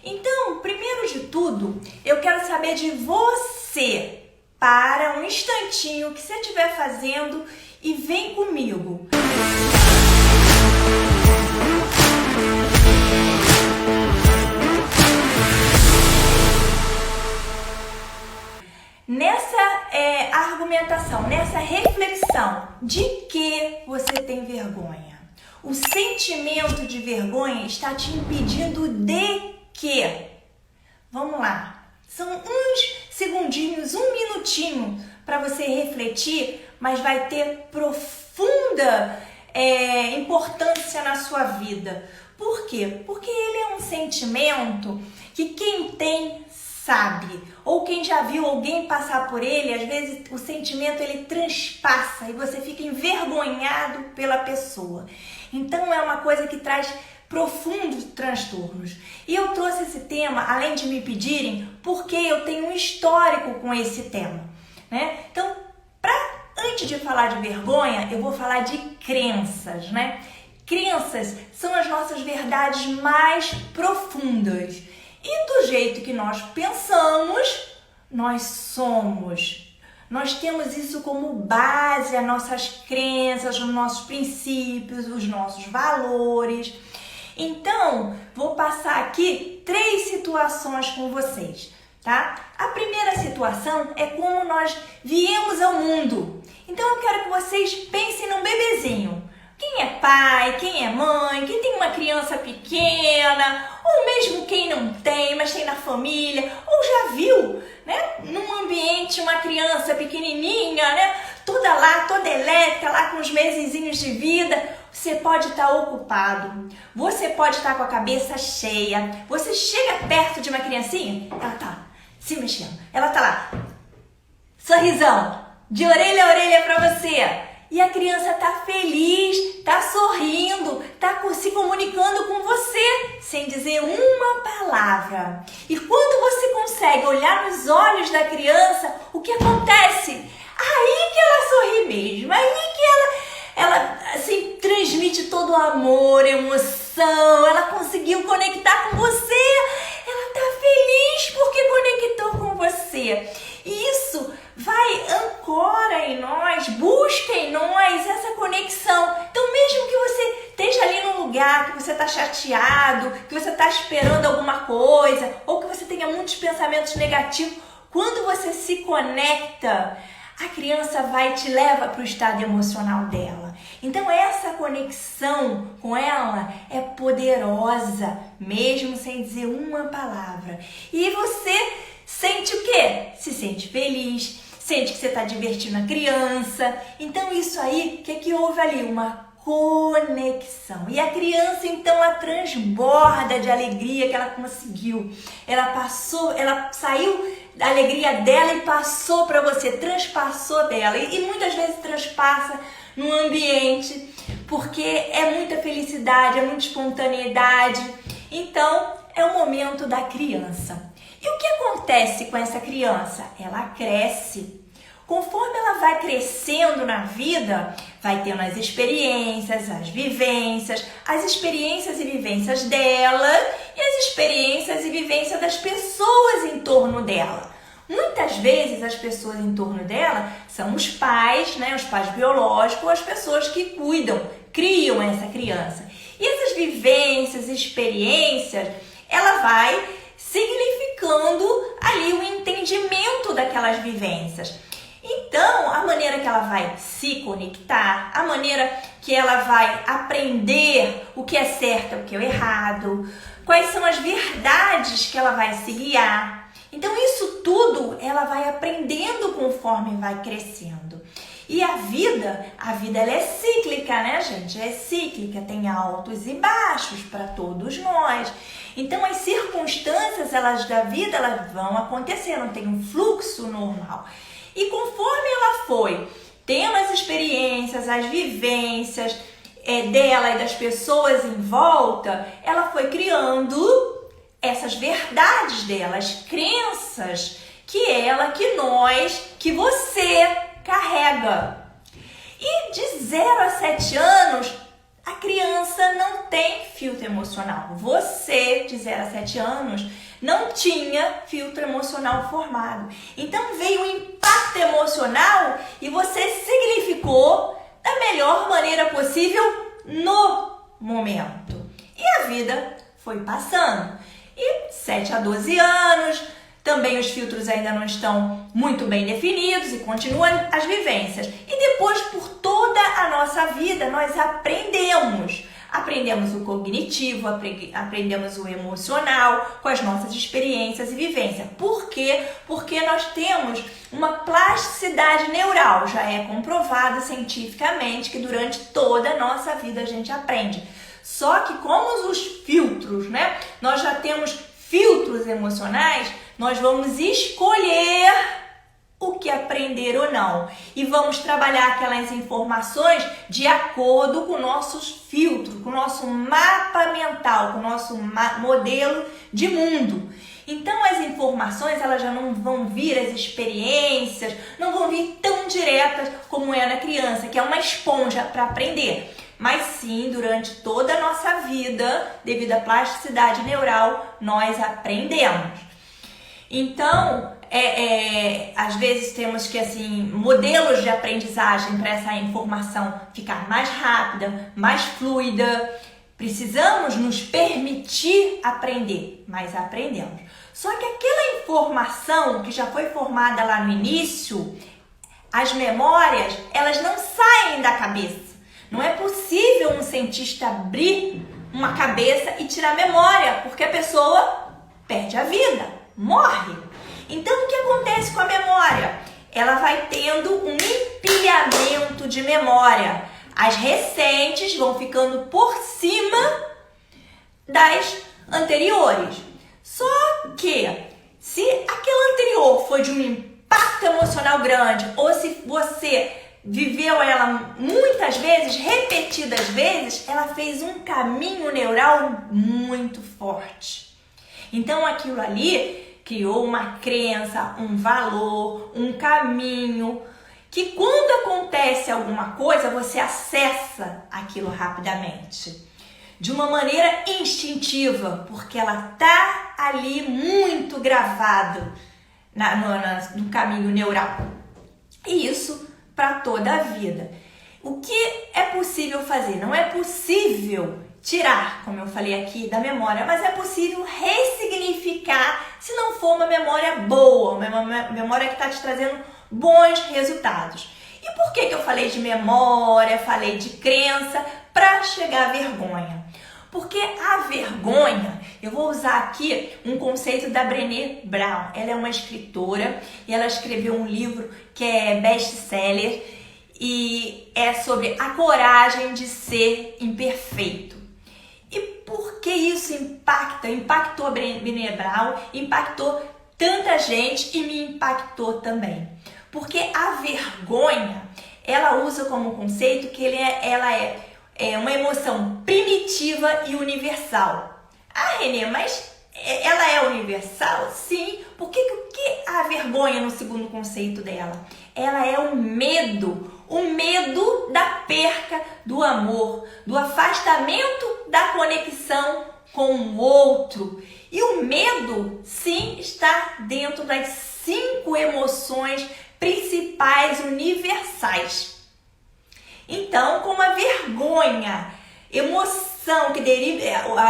Então, primeiro de tudo, eu quero saber de você. Para um instantinho o que você estiver fazendo e vem comigo. Nessa argumentação, nessa reflexão, de que você tem vergonha? O sentimento de vergonha está te impedindo de quê? Vamos lá. São uns segundinhos, um minutinho para você refletir, mas vai ter profunda importância na sua vida. Por quê? Porque ele é um sentimento que quem tem sabe, ou quem já viu alguém passar por ele, às vezes o sentimento ele transpassa e você fica envergonhado pela pessoa. Então é uma coisa que traz profundos transtornos. E eu trouxe esse tema, além de me pedirem, porque eu tenho um histórico com esse tema, né? Então, antes de falar de vergonha, eu vou falar de crenças, né? Crenças são as nossas verdades mais profundas. E do jeito que nós pensamos, nós somos. Nós temos isso como base, as nossas crenças, os nossos princípios, os nossos valores. Então, vou passar aqui 3 situações com vocês, tá? A primeira situação é como nós viemos ao mundo. Então, eu quero que vocês pensem num bebezinho. Quem é pai, quem é mãe, quem tem uma criança pequena, ou mesmo quem não tem, mas tem na família, ou já viu, né, num ambiente uma criança pequenininha, né, toda elétrica, lá com os mesezinhos de vida. Você pode estar ocupado, você pode estar com a cabeça cheia, você chega perto de uma criancinha, ela tá se mexendo, ela tá lá, sorrisão, de orelha a orelha pra você. E a criança tá feliz, tá sorrindo, tá se comunicando com você, sem dizer uma palavra. E quando você consegue olhar nos olhos da criança, o que acontece? Aí que ela sorri mesmo, aí que ela assim, transmite todo o amor, emoção, ela conseguiu conectar com você, ela tá feliz porque conectou com você. E isso ancora em nós, busca em nós essa conexão. Então, mesmo que você esteja ali num lugar que você está chateado, que você está esperando alguma coisa, ou que você tenha muitos pensamentos negativos, quando você se conecta, a criança te leva para o estado emocional dela. Então, essa conexão com ela é poderosa, mesmo sem dizer uma palavra. E você sente o quê? Se sente feliz, sente que você está divertindo a criança. Então isso aí, o que houve ali? Uma conexão. E a criança então ela transborda de alegria que ela conseguiu. Ela saiu da alegria dela e passou para você, transpassou dela. E muitas vezes transpassa no ambiente, porque é muita felicidade, é muita espontaneidade. Então é o momento da criança. E o que acontece com essa criança? Ela cresce. Conforme ela vai crescendo na vida, vai tendo as experiências, as vivências, as experiências e vivências dela e as experiências e vivências das pessoas em torno dela. Muitas vezes as pessoas em torno dela são os pais, né, os pais biológicos, as pessoas que cuidam, criam essa criança. E essas vivências, experiências, ela vai significando ali o entendimento daquelas vivências. Então, a maneira que ela vai se conectar, a maneira que ela vai aprender o que é certo e o que é errado, quais são as verdades que ela vai se guiar. Então, isso tudo ela vai aprendendo conforme vai crescendo. E a vida ela é cíclica, né, gente? É cíclica, tem altos e baixos para todos nós. Então, as circunstâncias da vida elas vão acontecendo, tem um fluxo normal. E conforme ela foi tendo as experiências, as vivências dela e das pessoas em volta, ela foi criando essas verdades dela, as crenças que você carrega. E de 0 a 7 anos, A criança não tem filtro emocional. Você, de 0 a 7 anos, não tinha filtro emocional formado. Então veio o impacto emocional e você significou da melhor maneira possível no momento. E a vida foi passando. E 7 a 12 anos, também os filtros ainda não estão muito bem definidos e continuam as vivências. E depois, por toda a nossa vida, nós aprendemos. Aprendemos o cognitivo, aprendemos o emocional, com as nossas experiências e vivências. Por quê? Porque nós temos uma plasticidade neural. Já é comprovado cientificamente que durante toda a nossa vida a gente aprende. Só que como os filtros, né? Nós já temos filtros emocionais, nós vamos escolher o que aprender ou não. E vamos trabalhar aquelas informações de acordo com nossos filtros, com o nosso mapa mental, com o nosso modelo de mundo. Então as informações, elas já não vão vir, as experiências, não vão vir tão diretas como é na criança, que é uma esponja para aprender. Mas sim, durante toda a nossa vida, devido à plasticidade neural, nós aprendemos. Então, às vezes temos que, assim, modelos de aprendizagem para essa informação ficar mais rápida, mais fluida. Precisamos nos permitir aprender, mas aprendemos. Só que aquela informação que já foi formada lá no início, as memórias, elas não saem da cabeça. Não é possível um cientista abrir uma cabeça e tirar a memória, porque a pessoa perde a vida, morre. Então, o que acontece com a memória? Ela vai tendo um empilhamento de memória. As recentes vão ficando por cima das anteriores. Só que, se aquela anterior foi de um impacto emocional grande, ou se você viveu ela muitas vezes, repetidas vezes, ela fez um caminho neural muito forte. Então aquilo ali criou uma crença, um valor, um caminho, que quando acontece alguma coisa, você acessa aquilo rapidamente. De uma maneira instintiva, porque ela tá ali muito gravado no caminho neural. E isso para toda a vida. O que é possível fazer? Não é possível tirar, como eu falei aqui, da memória, mas é possível ressignificar se não for uma memória boa, uma memória que está te trazendo bons resultados. E por que eu falei de memória, falei de crença, para chegar à vergonha? Porque a vergonha, eu vou usar aqui um conceito da Brené Brown. Ela é uma escritora e ela escreveu um livro que é best-seller e é sobre a coragem de ser imperfeito. E por que isso impactou a Brené Brown, impactou tanta gente e me impactou também? Porque a vergonha, ela usa como conceito que ela é uma emoção primitiva e universal. Ah, Renê, mas ela é universal? Sim. Por que a vergonha no segundo conceito dela? Ela é o medo da perca do amor, do afastamento da conexão com o outro. E o medo, sim, está dentro das 5 emoções principais universais. Então, como a vergonha, a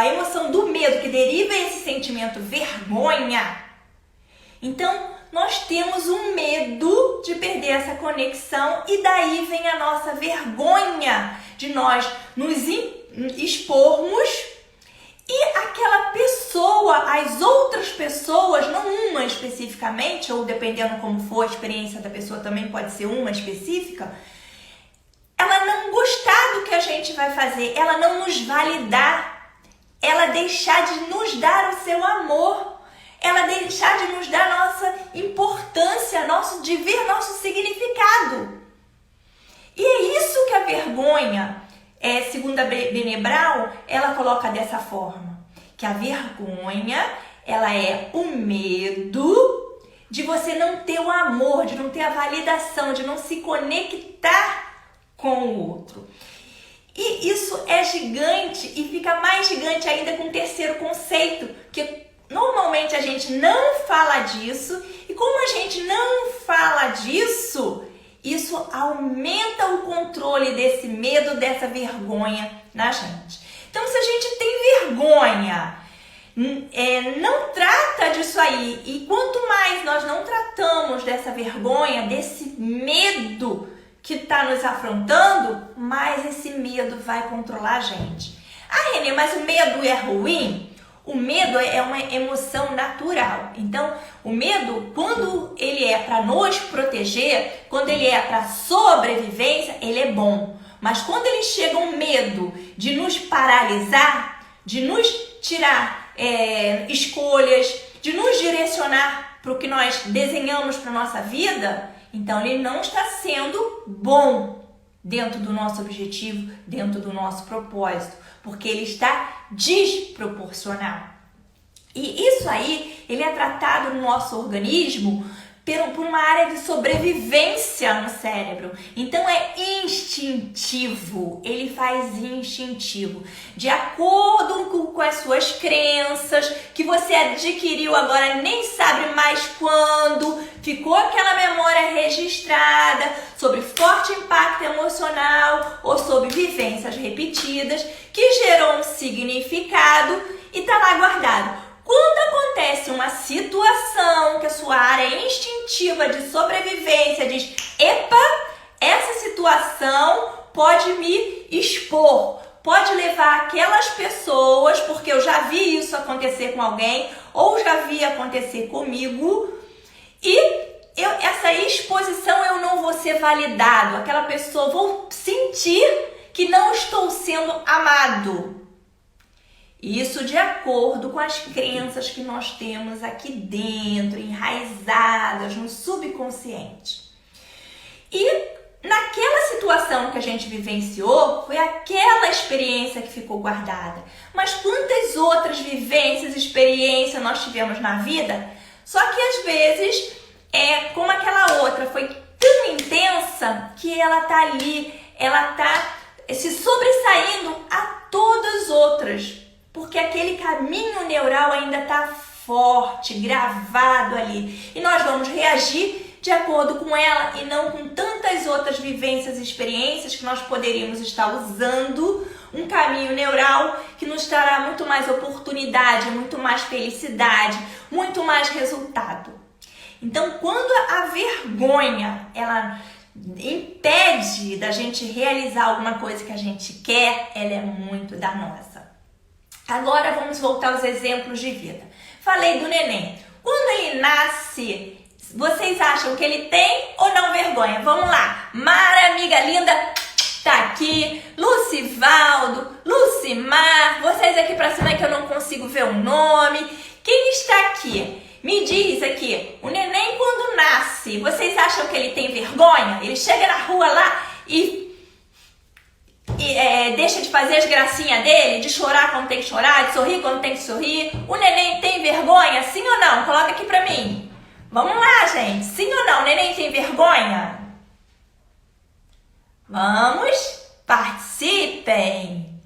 emoção do medo que deriva esse sentimento vergonha, então nós temos um medo de perder essa conexão e daí vem a nossa vergonha de nós nos expormos e aquela pessoa, as outras pessoas, não uma especificamente, ou dependendo como for a experiência da pessoa também pode ser uma específica, ela não gostar do que a gente vai fazer, ela não nos validar, ela deixar de nos dar o seu amor, ela deixar de nos dar nossa importância, de ver nosso significado. E é isso que a vergonha, segundo a Brené Brown, ela coloca dessa forma, que a vergonha, ela é o medo de você não ter o amor, de não ter a validação, de não se conectar com o outro. E isso é gigante e fica mais gigante ainda com o terceiro conceito, que normalmente a gente não fala disso, e como a gente não fala disso, isso aumenta o controle desse medo, dessa vergonha na gente. Então, se a gente tem vergonha, não trata disso aí, e quanto mais nós não tratamos dessa vergonha, desse medo que está nos afrontando, mais esse medo vai controlar a gente. Ah, Renê, mas o medo é ruim? O medo é uma emoção natural. Então, o medo, quando ele é para nos proteger, quando ele é para sobrevivência, ele é bom. Mas quando ele chega um medo de nos paralisar, de nos tirar escolhas, de nos direcionar para o que nós desenhamos para a nossa vida, então ele não está sendo bom dentro do nosso objetivo, dentro do nosso propósito, porque ele está desproporcional. E isso aí, ele é tratado no nosso organismo por uma área de sobrevivência no cérebro. Então é instintivo, ele faz instintivo, de acordo com as suas crenças, que você adquiriu agora nem sabe mais quando, ficou aquela memória registrada sobre forte impacto emocional ou sobre vivências repetidas, que gerou um significado e está lá guardado. Quando acontece uma situação que a sua área instintiva de sobrevivência diz: epa, essa situação pode me expor, pode levar aquelas pessoas, porque eu já vi isso acontecer com alguém, ou já vi acontecer comigo, e essa exposição eu não vou ser validado, aquela pessoa, vou sentir que não estou sendo amado. Isso de acordo com as crenças que nós temos aqui dentro, enraizadas no subconsciente. E naquela situação que a gente vivenciou, foi aquela experiência que ficou guardada. Mas quantas outras vivências, experiências nós tivemos na vida? Só que às vezes, como aquela outra foi tão intensa que ela tá ali, ela tá se sobressaindo a todas as outras. Porque aquele caminho neural ainda está forte, gravado ali. E nós vamos reagir de acordo com ela e não com tantas outras vivências e experiências que nós poderíamos estar usando um caminho neural que nos trará muito mais oportunidade, muito mais felicidade, muito mais resultado. Então, quando a vergonha, ela impede da gente realizar alguma coisa que a gente quer, ela é muito danosa. Agora vamos voltar aos exemplos de vida. Falei do neném. Quando ele nasce, vocês acham que ele tem ou não vergonha? Vamos lá. Mara, amiga linda, tá aqui. Lucivaldo, Lucimar, vocês aqui pra cima que eu não consigo ver o nome. Quem está aqui? Me diz aqui, o neném quando nasce, vocês acham que ele tem vergonha? Ele chega na rua lá e deixa de fazer as gracinhas dele, de chorar quando tem que chorar, de sorrir quando tem que sorrir. O neném tem vergonha, sim ou não? Coloca aqui pra mim. Vamos lá, gente. Sim ou não? O neném tem vergonha? Vamos, participem.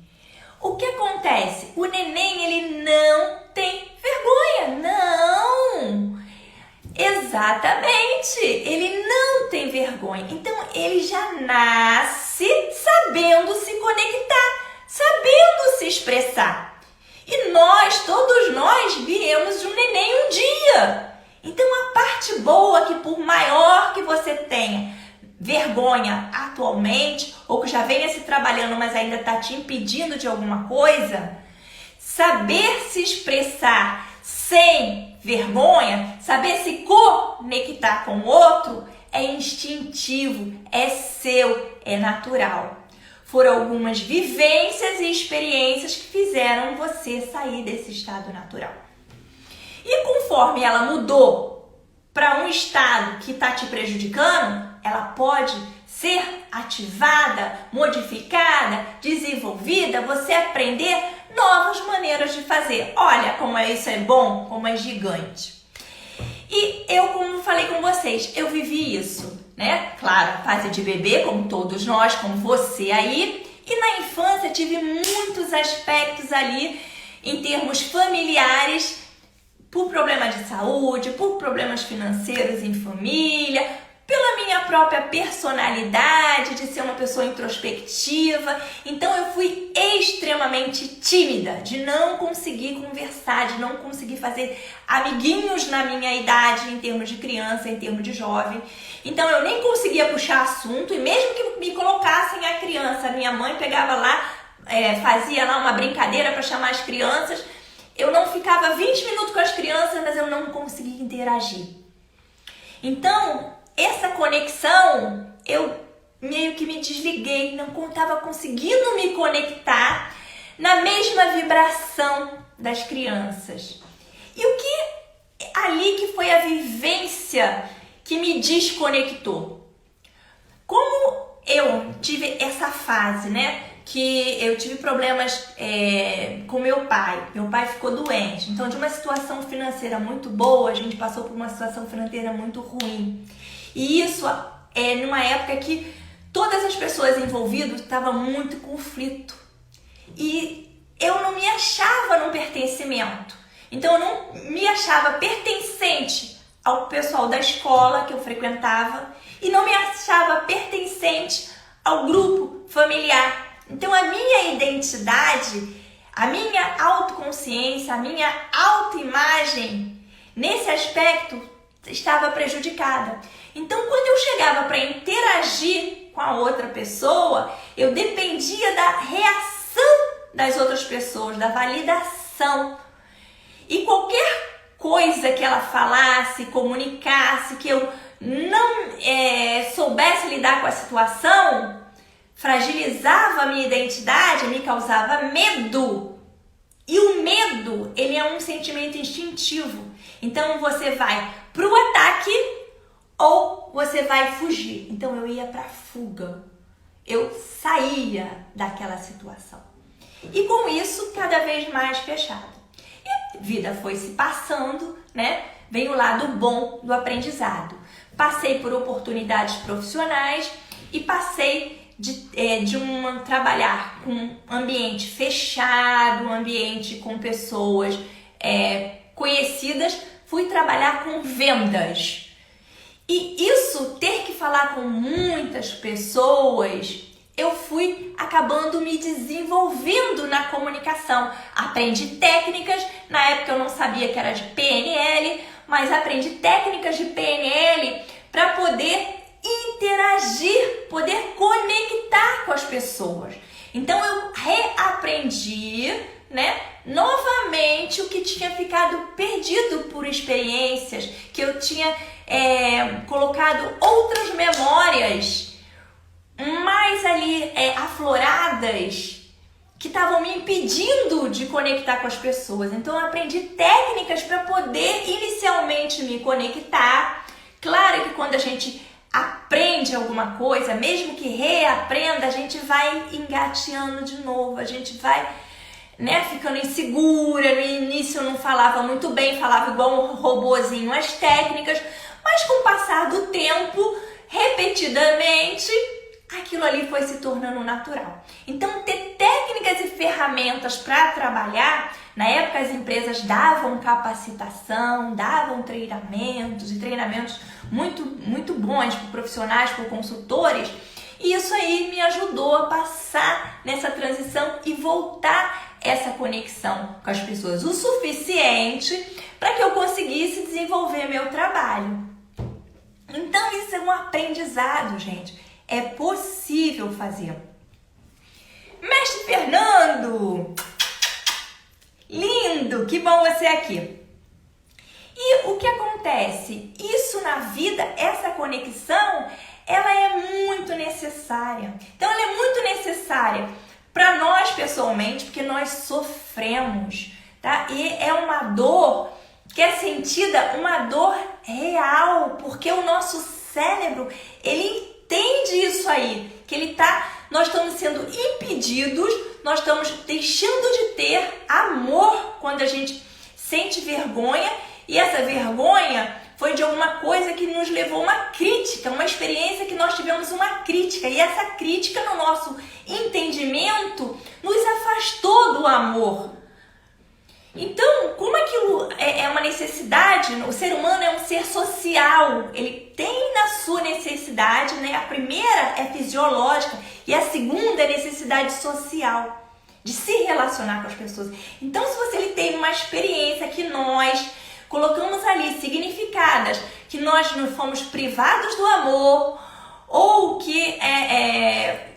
O que acontece? O neném, ele não tem vergonha. Não. Exatamente. Ele não tem vergonha. Então, ele já nasce sabendo se conectar, sabendo se expressar. E nós, todos nós, viemos de um neném um dia. Então, a parte boa que por maior que você tenha vergonha atualmente, ou que já venha se trabalhando, mas ainda está te impedindo de alguma coisa, saber se expressar sem vergonha, saber se conectar com o outro, é instintivo, é seu, é natural. Foram algumas vivências e experiências que fizeram você sair desse estado natural. E conforme ela mudou para um estado que está te prejudicando, ela pode ser ativada, modificada, desenvolvida, você aprender novas maneiras de fazer. Olha como isso é bom, como é gigante. E eu, como falei com vocês, eu vivi isso, né? Claro, fase de bebê, como todos nós, como você aí, E na infância tive muitos aspectos ali em termos familiares, por problema de saúde, por problemas financeiros em família, pela minha própria personalidade de ser uma pessoa introspectiva. Então eu fui extremamente tímida, de não conseguir conversar, de não conseguir fazer amiguinhos na minha idade, em termos de criança, em termos de jovem. Então eu nem conseguia puxar assunto, e mesmo que me colocassem a criança, minha mãe pegava lá, fazia lá uma brincadeira para chamar as crianças, eu não ficava 20 minutos com as crianças, mas eu não conseguia interagir. Então, essa conexão, eu meio que me desliguei, não estava conseguindo me conectar na mesma vibração das crianças. E o que ali que foi a vivência que me desconectou? Como eu tive essa fase, né? Que eu tive problemas com meu pai. Meu pai ficou doente. Então, de uma situação financeira muito boa, a gente passou por uma situação financeira muito ruim. E isso numa época que todas as pessoas envolvidas estavam muito em conflito. E eu não me achava no pertencimento. Então, eu não me achava pertencente ao pessoal da escola que eu frequentava e não me achava pertencente ao grupo familiar. Então, a minha identidade, a minha autoconsciência, a minha autoimagem, nesse aspecto, estava prejudicada. Então, quando eu chegava para interagir com a outra pessoa, eu dependia da reação das outras pessoas, da validação. E qualquer coisa que ela falasse, comunicasse, que eu não soubesse lidar com a situação, fragilizava a minha identidade, me causava medo. E o medo, ele é um sentimento instintivo. Então você vai pro ataque ou você vai fugir. Então eu ia pra fuga. Eu saía daquela situação. E com isso, cada vez mais fechada. E a vida foi se passando, né? Vem o lado bom do aprendizado. Passei por oportunidades profissionais e passei de trabalhar com um ambiente fechado, um ambiente com pessoas conhecidas, fui trabalhar com vendas. E isso, ter que falar com muitas pessoas, eu fui acabando me desenvolvendo na comunicação. Aprendi técnicas, na época eu não sabia que era de PNL, mas aprendi técnicas de PNL para poder interagir, poder conectar com as pessoas. Então eu reaprendi, né, novamente o que tinha ficado perdido por experiências, que eu tinha colocado outras memórias mais ali afloradas, que estavam me impedindo de conectar com as pessoas. Então eu aprendi técnicas para poder inicialmente me conectar. Claro que quando a gente aprende alguma coisa, mesmo que reaprenda, a gente vai engateando de novo, a gente vai, né, ficando insegura. No início eu não falava muito bem, falava igual um robozinho as técnicas, mas com o passar do tempo, repetidamente, aquilo ali foi se tornando natural. Então, ter técnicas e ferramentas para trabalhar, na época as empresas davam capacitação, davam treinamentos e treinamentos muito, muito bons para profissionais, para consultores, e isso aí me ajudou a passar nessa transição e voltar essa conexão com as pessoas o suficiente para que eu conseguisse desenvolver meu trabalho. Então, isso é um aprendizado, gente. É possível fazer. Mestre Fernando! Lindo! Que bom você aqui! E o que acontece? Isso na vida, essa conexão, ela é muito necessária. Então, ela é muito necessária para nós pessoalmente, porque nós sofremos, tá? E é uma dor que é sentida, uma dor real, porque o nosso cérebro, ele entende isso aí, que nós estamos sendo impedidos, nós estamos deixando de ter amor quando a gente sente vergonha, e essa vergonha foi de alguma coisa que nos levou a uma crítica, uma experiência que nós tivemos uma crítica. E essa crítica, no nosso entendimento, nos afastou do amor. Então, como aquilo é uma necessidade, o ser humano é um ser social, ele tem na sua necessidade, né? A primeira é fisiológica e a segunda é necessidade social, de se relacionar com as pessoas. Então, se você teve uma experiência que nós colocamos ali significadas, que nós não fomos privados do amor, ou que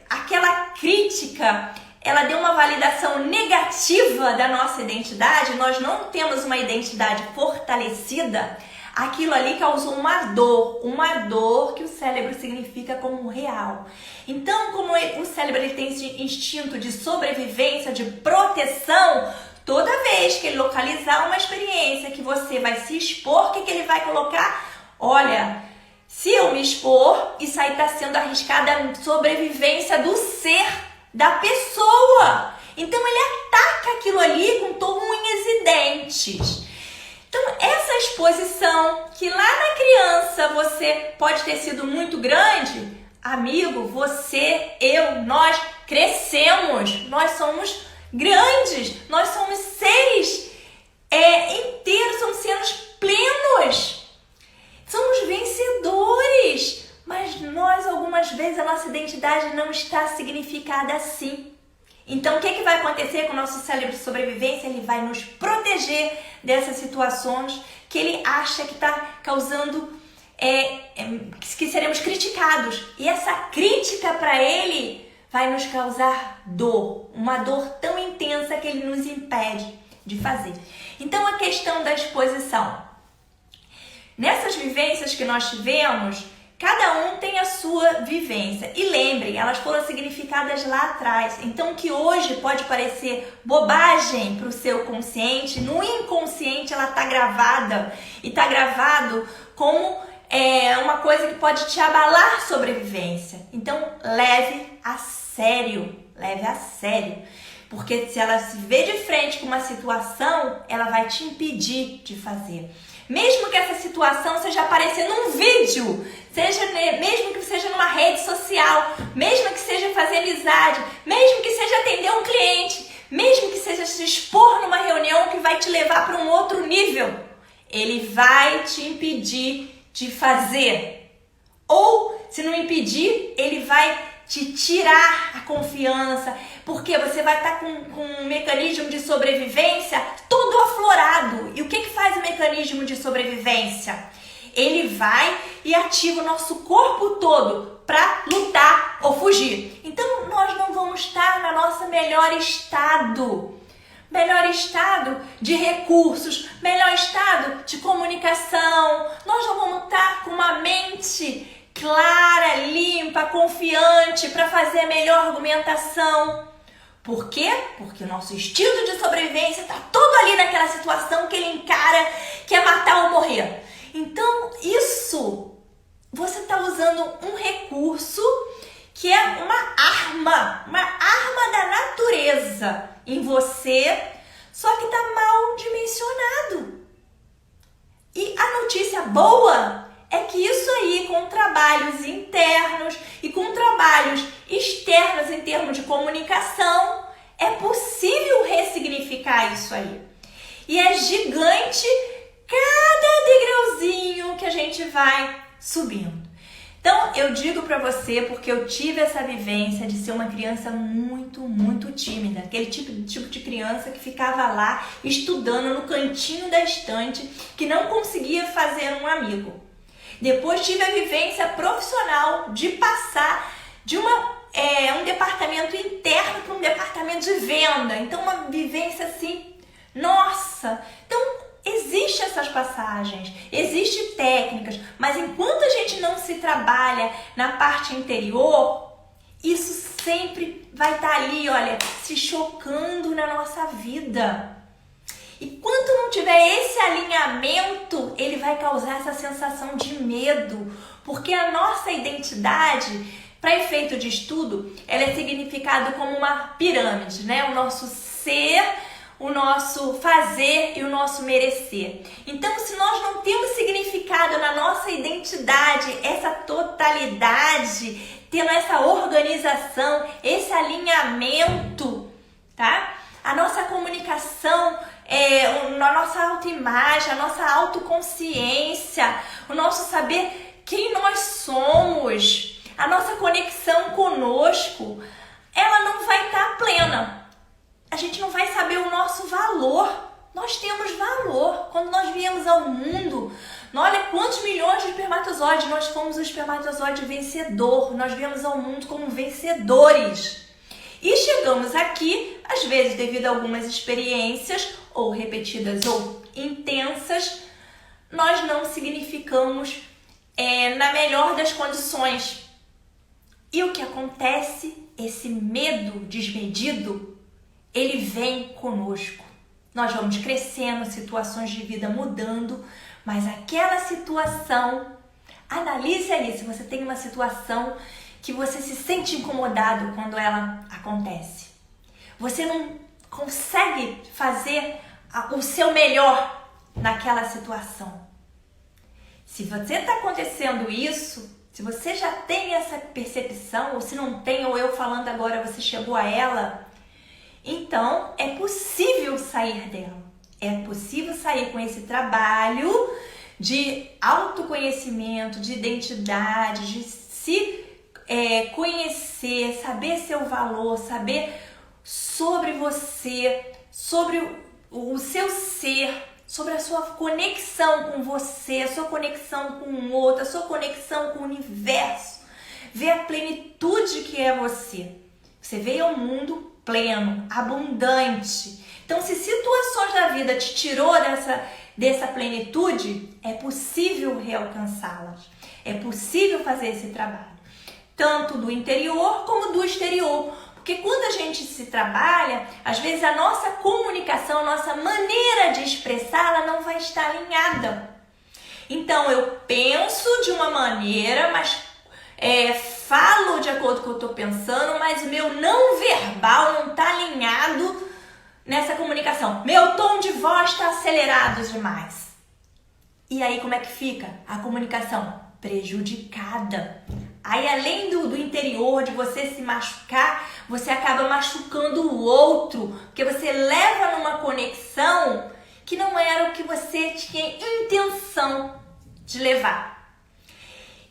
aquela crítica ela deu uma validação negativa da nossa identidade, nós não temos uma identidade fortalecida, aquilo ali causou uma dor que o cérebro significa como real. Então, como o cérebro ele tem esse instinto de sobrevivência, de proteção, toda vez que ele localizar uma experiência que você vai se expor, o que ele vai colocar? Olha, se eu me expor, isso aí está sendo arriscada a sobrevivência do ser, da pessoa. Então ele ataca aquilo ali com unhas e dentes. Então essa exposição que lá na criança você pode ter sido muito grande, amigo, você, eu, nós crescemos, nós somos grandes, nós somos seres inteiros, somos seres plenos, somos vencedores. Mas nós, algumas vezes, a nossa identidade não está significada assim. Então, o que vai acontecer com o nosso cérebro de sobrevivência? Ele vai nos proteger dessas situações que ele acha que está causando, que seremos criticados. E essa crítica para ele vai nos causar dor, uma dor tão intensa que ele nos impede de fazer. Então, a questão da exposição. Nessas vivências que nós tivemos, cada um tem a sua vivência. E lembrem, elas foram significadas lá atrás. Então, o que hoje pode parecer bobagem para o seu consciente, no inconsciente ela está gravada. E está gravado como uma coisa que pode te abalar sobre a vivência. Então, leve a sério. Leve a sério. Porque se ela se vê de frente com uma situação, ela vai te impedir de fazer. Mesmo que essa situação seja aparecer num vídeo, mesmo que seja numa rede social, mesmo que seja fazer amizade, mesmo que seja atender um cliente, mesmo que seja se expor numa reunião que vai te levar para um outro nível, ele vai te impedir de fazer. Ou, se não impedir, ele vai te tirar a confiança, porque você vai estar com um mecanismo de sobrevivência todo aflorado. E o que faz o mecanismo de sobrevivência? Ele vai e ativa o nosso corpo todo para lutar ou fugir. Então, nós não vamos estar no nosso melhor estado de recursos, melhor estado de comunicação. Nós não vamos estar com uma mente clara, limpa, confiante para fazer a melhor argumentação. Por quê? Porque o nosso instinto de sobrevivência está todo ali naquela situação que ele encara, que é matar ou morrer. Então, isso, você está usando um recurso que é uma arma da natureza em você, só que está mal dimensionado. E a notícia boa é que isso aí, com trabalhos internos e com trabalhos externos em termos de comunicação, é possível ressignificar isso aí. E é gigante cada degrauzinho que a gente vai subindo. Então, eu digo pra você, porque eu tive essa vivência de ser uma criança muito, muito tímida. Aquele tipo de criança que ficava lá estudando no cantinho da estante, que não conseguia fazer um amigo. Depois tive a vivência profissional de passar de um departamento interno para um departamento de venda. Então, uma vivência assim, nossa! Então, existem essas passagens, existem técnicas, mas enquanto a gente não se trabalha na parte interior, isso sempre vai estar ali, olha, se chocando na nossa vida. E quando não tiver esse alinhamento, ele vai causar essa sensação de medo, porque a nossa identidade, para efeito de estudo, ela é significada como uma pirâmide, né? O nosso ser, o nosso fazer e o nosso merecer. Então, se nós não temos significado solidificado na nossa identidade, essa totalidade, tendo essa organização, esse alinhamento, tá? A nossa comunicação, a nossa autoimagem, a nossa autoconsciência, o nosso saber quem nós somos, a nossa conexão conosco, ela não vai estar plena. A gente não vai saber o nosso valor. Nós temos valor. Quando nós viemos ao mundo, olha quantos milhões de espermatozoides, nós fomos o espermatozoide vencedor. Nós viemos ao mundo como vencedores. E chegamos aqui, às vezes devido a algumas experiências, ou repetidas ou intensas, nós não significamos na melhor das condições. E o que acontece? Esse medo desmedido, ele vem conosco. Nós vamos crescendo, situações de vida mudando, mas aquela situação, analise aí se você tem uma situação que você se sente incomodado quando ela acontece. Você não consegue fazer o seu melhor naquela situação. Se você está acontecendo isso, se você já tem essa percepção, ou se não tem, ou eu falando agora você chegou a ela, então é possível sair dela. É possível sair com esse trabalho de autoconhecimento, de identidade, de se conhecer, saber seu valor, saber sobre você, sobre o seu ser, sobre a sua conexão com você, a sua conexão com o outro, a sua conexão com o universo. Ver a plenitude que é você. Você veio ao mundo pleno, abundante. Então, se situações da vida te tirou dessa plenitude, é possível realcançá-las. É possível fazer esse trabalho. Tanto do interior como do exterior. Porque quando a gente se trabalha, às vezes a nossa comunicação, a nossa maneira de expressar, ela não vai estar alinhada. Então, eu penso de uma maneira, mas falo de acordo com o que eu estou pensando, mas o meu não verbal não está alinhado nessa comunicação. Meu tom de voz está acelerado demais. E aí, como é que fica? A comunicação prejudicada. Aí, além do interior, de você se machucar, você acaba machucando o outro, porque você leva numa conexão que não era o que você tinha intenção de levar.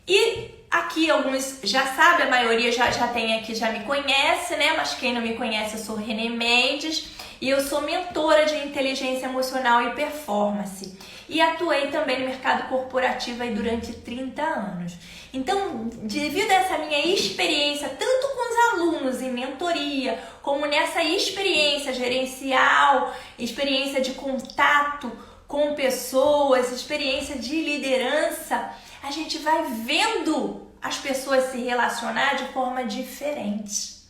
E aqui alguns já sabem, a maioria já tem aqui, já me conhece, né? Mas quem não me conhece, eu sou Renê Mendes e eu sou mentora de inteligência emocional e performance. E atuei também no mercado corporativo aí durante 30 anos. Então, devido a essa minha experiência, tanto com os alunos em mentoria, como nessa experiência gerencial, experiência de contato com pessoas, experiência de liderança, a gente vai vendo as pessoas se relacionar de forma diferente.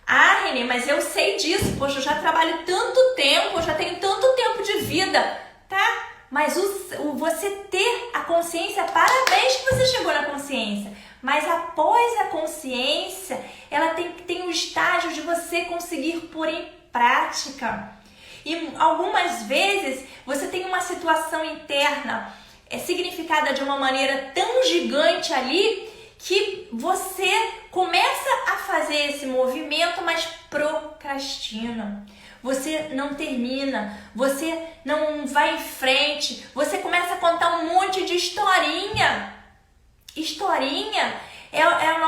Ah, Renê, mas eu sei disso, poxa, eu já trabalho tanto tempo, eu já tenho tanto tempo de vida, tá? Mas você ter a consciência, parabéns que você chegou na consciência. Mas após a consciência, ela tem um estágio de você conseguir pôr em prática. E algumas vezes você tem uma situação interna significada de uma maneira tão gigante ali que você começa a fazer esse movimento, mas procrastina. Você não termina, você não vai em frente, você começa a contar um monte de historinha. Historinha é o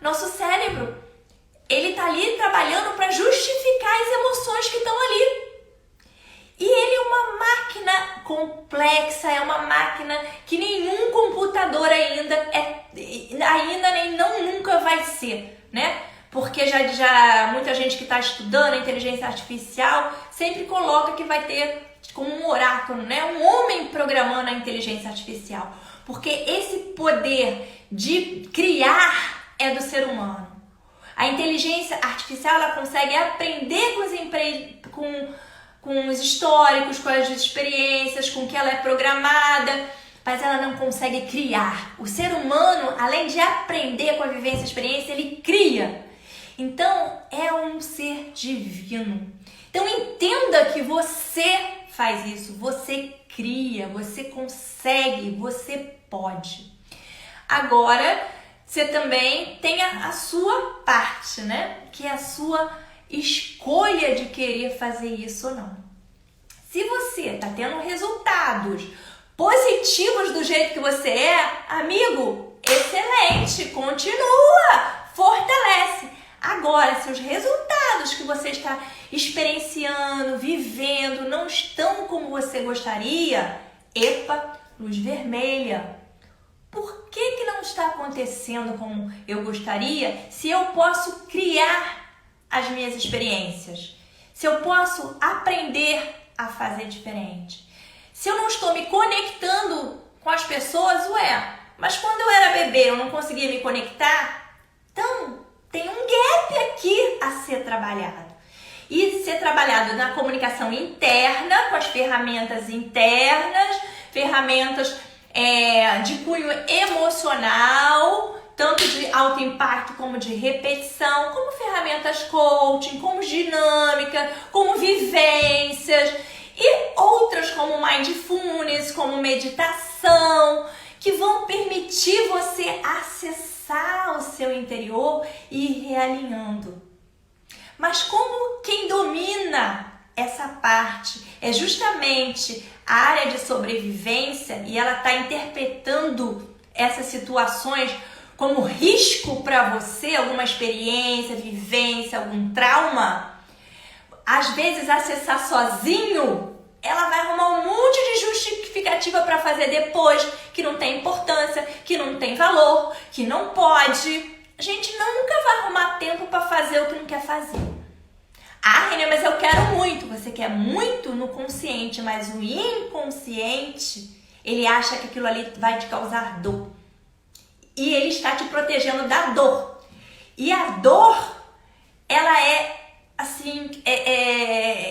nosso cérebro. Ele tá ali trabalhando para justificar as emoções que estão ali. E ele é uma máquina complexa, é uma máquina que nenhum computador ainda nem nunca vai ser, né? Porque já muita gente que está estudando a inteligência artificial sempre coloca que vai ter como um oráculo, né? Um homem programando a inteligência artificial. Porque esse poder de criar é do ser humano. A inteligência artificial ela consegue aprender com os históricos, com as experiências, com que ela é programada, mas ela não consegue criar. O ser humano, além de aprender com a vivência e a experiência, ele cria. Então, é um ser divino. Então, entenda que você faz isso, você cria, você consegue, você pode. Agora, você também tem a sua parte, né? Que é a sua escolha de querer fazer isso ou não. Se você tá tendo resultados positivos do jeito que você é, amigo, excelente, continua, fortalece. Agora, se os resultados que você está experienciando, vivendo, não estão como você gostaria, epa, luz vermelha. Por que não está acontecendo como eu gostaria se eu posso criar as minhas experiências? Se eu posso aprender a fazer diferente? Se eu não estou me conectando com as pessoas, mas quando eu era bebê eu não conseguia me conectar? Então, tem um gap aqui a ser trabalhado. E ser trabalhado na comunicação interna, com as ferramentas internas, ferramentas de cunho emocional, tanto de alto impacto como de repetição, como ferramentas coaching, como dinâmica, como vivências e outras como mindfulness, como meditação, que vão permitir você acessar o seu interior e ir realinhando. Mas como quem domina essa parte é justamente a área de sobrevivência e ela está interpretando essas situações como risco para você, alguma experiência, vivência, algum trauma, às vezes acessar sozinho, ela vai arrumar um monte de justificativa para fazer depois, que não tem importância, que não tem valor, que não pode. A gente nunca vai arrumar tempo para fazer o que não quer fazer. Ah, Renê, mas eu quero muito. Você quer muito no consciente, mas o inconsciente, ele acha que aquilo ali vai te causar dor. E ele está te protegendo da dor. E a dor, ela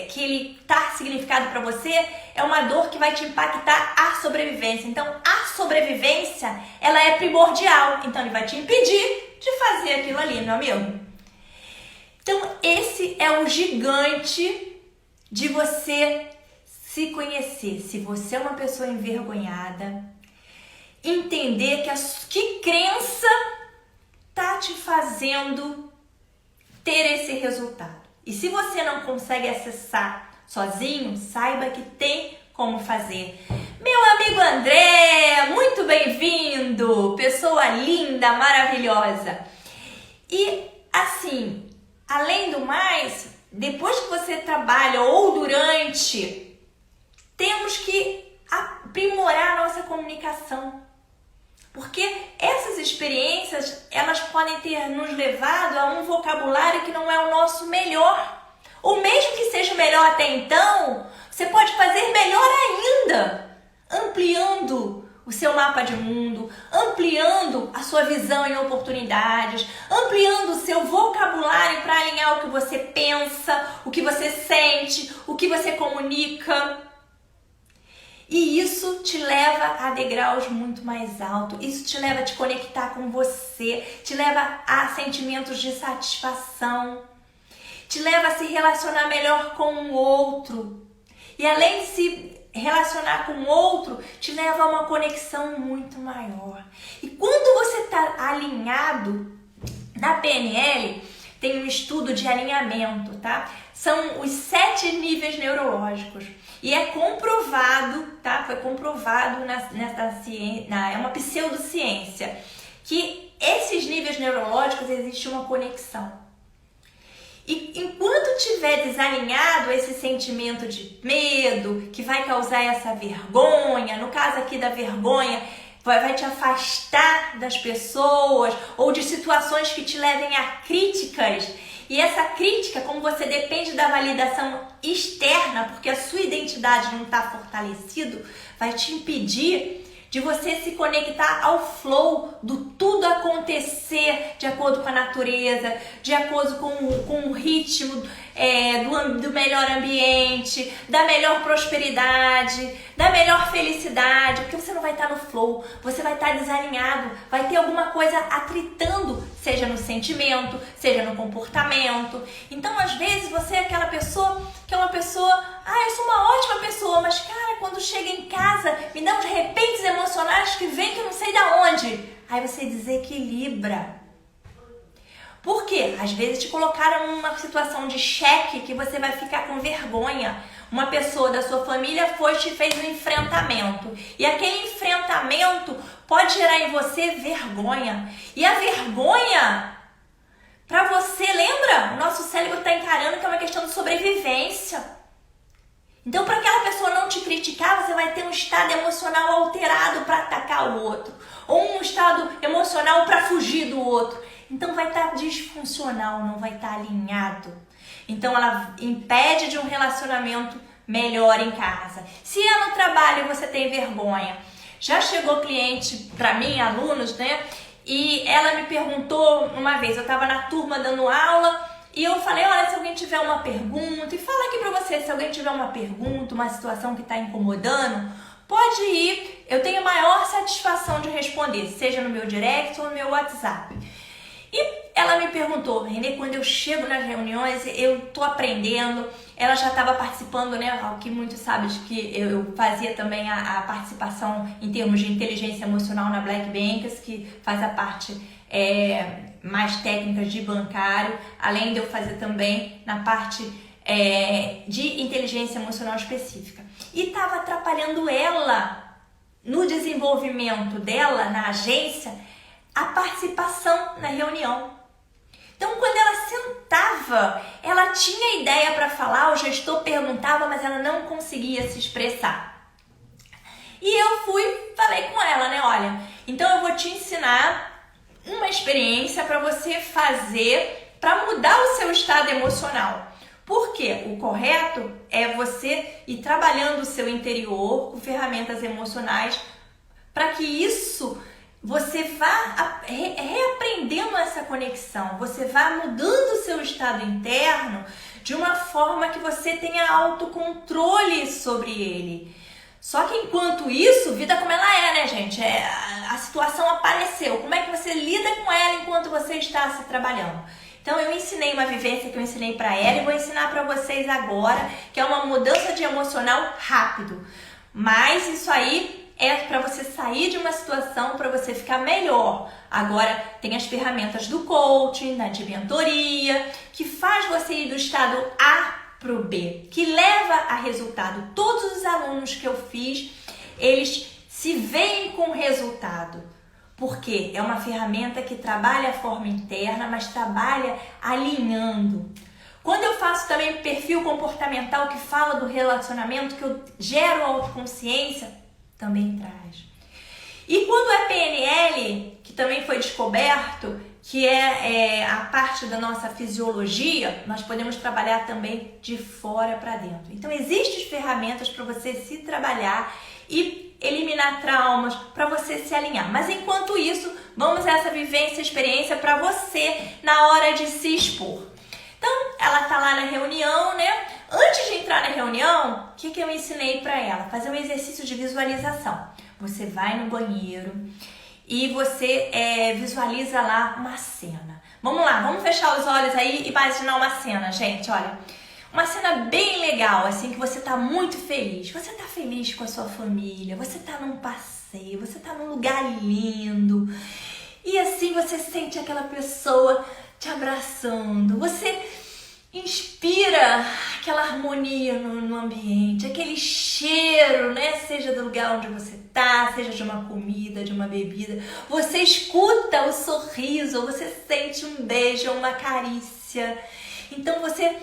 que ele tá significado para você, é uma dor que vai te impactar a sobrevivência. Então, a sobrevivência, ela é primordial. Então, ele vai te impedir de fazer aquilo ali, meu amigo. Então, esse é o gigante de você se conhecer. Se você é uma pessoa envergonhada, entender que crença tá te fazendo ter esse resultado. E se você não consegue acessar sozinho, saiba que tem como fazer. Meu amigo André, muito bem-vindo! Pessoa linda, maravilhosa. E assim, além do mais, depois que você trabalha ou durante, temos que aprimorar a nossa comunicação. Porque essas experiências, elas podem ter nos levado a um vocabulário que não é o nosso melhor. Ou mesmo que seja o melhor até então, você pode fazer melhor ainda, ampliando o seu mapa de mundo, ampliando a sua visão em oportunidades, ampliando o seu vocabulário para alinhar o que você pensa, o que você sente, o que você comunica. E isso te leva a degraus muito mais altos, isso te leva a te conectar com você, te leva a sentimentos de satisfação, te leva a se relacionar melhor com o outro. E além de se relacionar com o outro, te leva a uma conexão muito maior. E quando você está alinhado, na PNL tem um estudo de alinhamento, tá? São os 7 níveis neurológicos. E é comprovado, tá? Foi comprovado nessa ciência, é uma pseudociência, que esses níveis neurológicos existe uma conexão. E enquanto estiver desalinhado esse sentimento de medo, que vai causar essa vergonha, no caso aqui da vergonha, vai te afastar das pessoas ou de situações que te levem a críticas. E essa crítica, como você depende da validação externa, porque a sua identidade não está fortalecida, vai te impedir de você se conectar ao flow do tudo acontecer de acordo com a natureza, de acordo com o ritmo do melhor ambiente, da melhor prosperidade, da melhor felicidade, porque você não vai estar no flow, você vai estar desalinhado, vai ter alguma coisa atritando, seja no sentimento, seja no comportamento. Então, às vezes, você é aquela pessoa que é uma pessoa, eu sou uma ótima pessoa, mas cara, quando chega em casa, me dá uns repentes emocionais que vem que eu não sei da onde. Aí você desequilibra. Por quê? Às vezes te colocaram numa situação de cheque que você vai ficar com vergonha. Uma pessoa da sua família te fez um enfrentamento. E aquele enfrentamento pode gerar em você vergonha. E a vergonha, pra você, lembra? O nosso cérebro está encarando que é uma questão de sobrevivência. Então, para aquela pessoa não te criticar, você vai ter um estado emocional alterado para atacar o outro. Ou um estado emocional para fugir do outro. Então vai estar disfuncional, não vai estar alinhado. Então ela impede de um relacionamento melhor em casa. Se é no trabalho e você tem vergonha. Já chegou cliente para mim, alunos, né? E ela me perguntou uma vez, eu estava na turma dando aula e eu falei, olha, se alguém tiver uma pergunta, e fala aqui para você, se alguém tiver uma pergunta, uma situação que está incomodando, pode ir, eu tenho a maior satisfação de responder, seja no meu direct ou no meu WhatsApp. E ela me perguntou, Renê, quando eu chego nas reuniões, eu tô aprendendo, ela já estava participando, né, o que muitos sabem que eu fazia também a participação em termos de inteligência emocional na Black Bankers, que faz a parte mais técnica de bancário, além de eu fazer também na parte de inteligência emocional específica. E estava atrapalhando ela no desenvolvimento dela na agência, a participação na reunião. Então, quando ela sentava, ela tinha ideia para falar, o gestor perguntava, mas ela não conseguia se expressar. E eu falei com ela, né? Olha, então eu vou te ensinar uma experiência para você fazer, para mudar o seu estado emocional. Porque o correto é você ir trabalhando o seu interior com ferramentas emocionais para que isso você vá reaprendendo essa conexão, você vá mudando o seu estado interno de uma forma que você tenha autocontrole sobre ele. Só que enquanto isso, vida como ela é, né, gente? A situação apareceu. Como é que você lida com ela enquanto você está se trabalhando? Então eu ensinei uma vivência que eu ensinei para ela e vou ensinar para vocês agora, que é uma mudança de emocional rápido. Mas isso aí é para você sair de uma situação, para você ficar melhor. Agora tem as ferramentas do coaching, de mentoria, que faz você ir do estado A para o B, que leva a resultado. Todos os alunos que eu fiz, eles se veem com resultado. Porque é uma ferramenta que trabalha a forma interna, mas trabalha alinhando. Quando eu faço também perfil comportamental que fala do relacionamento, que eu gero autoconsciência, também traz. E quando é PNL, que também foi descoberto, que é a parte da nossa fisiologia, nós podemos trabalhar também de fora para dentro. Então existem ferramentas para você se trabalhar e eliminar traumas, para você se alinhar. Mas enquanto isso, vamos a essa vivência, experiência para você na hora de se expor. Então, ela tá lá na reunião, né? Antes de entrar na reunião, o que eu ensinei para ela? Fazer um exercício de visualização. Você vai no banheiro e você visualiza lá uma cena. Vamos lá, vamos fechar os olhos aí e imaginar uma cena, gente, olha. Uma cena bem legal, assim, que você tá muito feliz. Você tá feliz com a sua família, você tá num passeio, você tá num lugar lindo. E assim você sente aquela pessoa te abraçando, você inspira aquela harmonia no ambiente, aquele cheiro, né? Seja do lugar onde você tá, seja de uma comida, de uma bebida. Você escuta o sorriso, você sente um beijo, uma carícia. Então você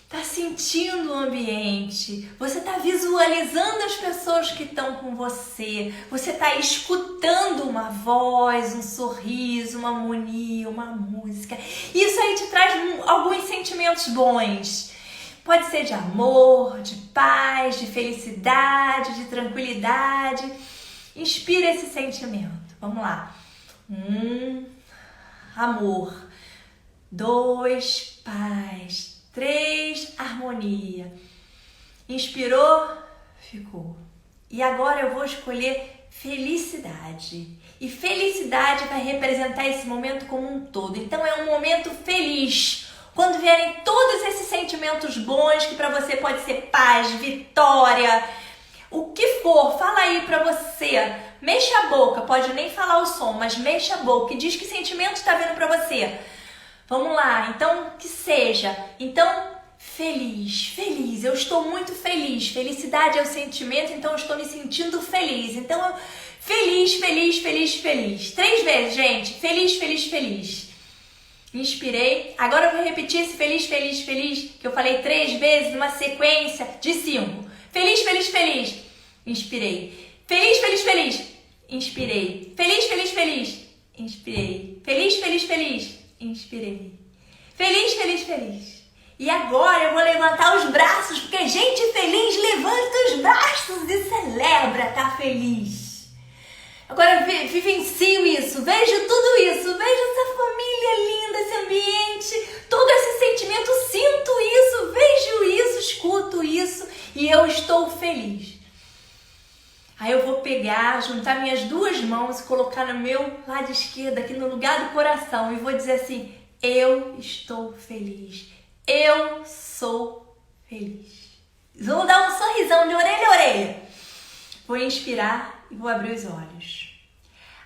tá sentindo o ambiente, você tá visualizando as pessoas que estão com você, você tá escutando uma voz, um sorriso, uma harmonia, uma música. Isso aí te traz alguns sentimentos bons. Pode ser de amor, de paz, de felicidade, de tranquilidade. Inspira esse sentimento. Vamos lá. 1, amor. 2, paz. 3, harmonia. Inspirou, ficou. E agora eu vou escolher felicidade. E felicidade vai representar esse momento como um todo. Então é um momento feliz. Quando vierem todos esses sentimentos bons, que para você pode ser paz, vitória, o que for, fala aí pra você. Mexa a boca, pode nem falar o som, mas mexa a boca e diz que sentimento está vindo pra você. Vamos lá, então que seja. Então, feliz, feliz, eu estou muito feliz. Felicidade é o sentimento, então eu estou me sentindo feliz. Então, feliz, feliz, feliz, feliz. 3 vezes, gente. Feliz, feliz, feliz. Inspirei. Agora eu vou repetir esse feliz, feliz, feliz, que eu falei 3 vezes numa sequência de 5. Feliz, feliz, feliz. Inspirei. Feliz, feliz, feliz. Inspirei. Feliz, feliz, feliz. Inspirei. Feliz, feliz, feliz. Inspirei. Feliz, feliz, feliz. E agora eu vou levantar os braços, porque gente feliz levanta os braços e celebra, tá feliz. Agora vivencio isso, vejo tudo isso, vejo essa família linda, esse ambiente, todo esse sentimento, sinto isso, vejo isso, escuto isso e eu estou feliz. Aí eu vou pegar, juntar minhas 2 mãos e colocar no meu lado esquerdo, aqui no lugar do coração, e vou dizer assim: eu estou feliz, eu sou feliz. Vou dar um sorrisão de orelha a orelha. Vou inspirar e vou abrir os olhos.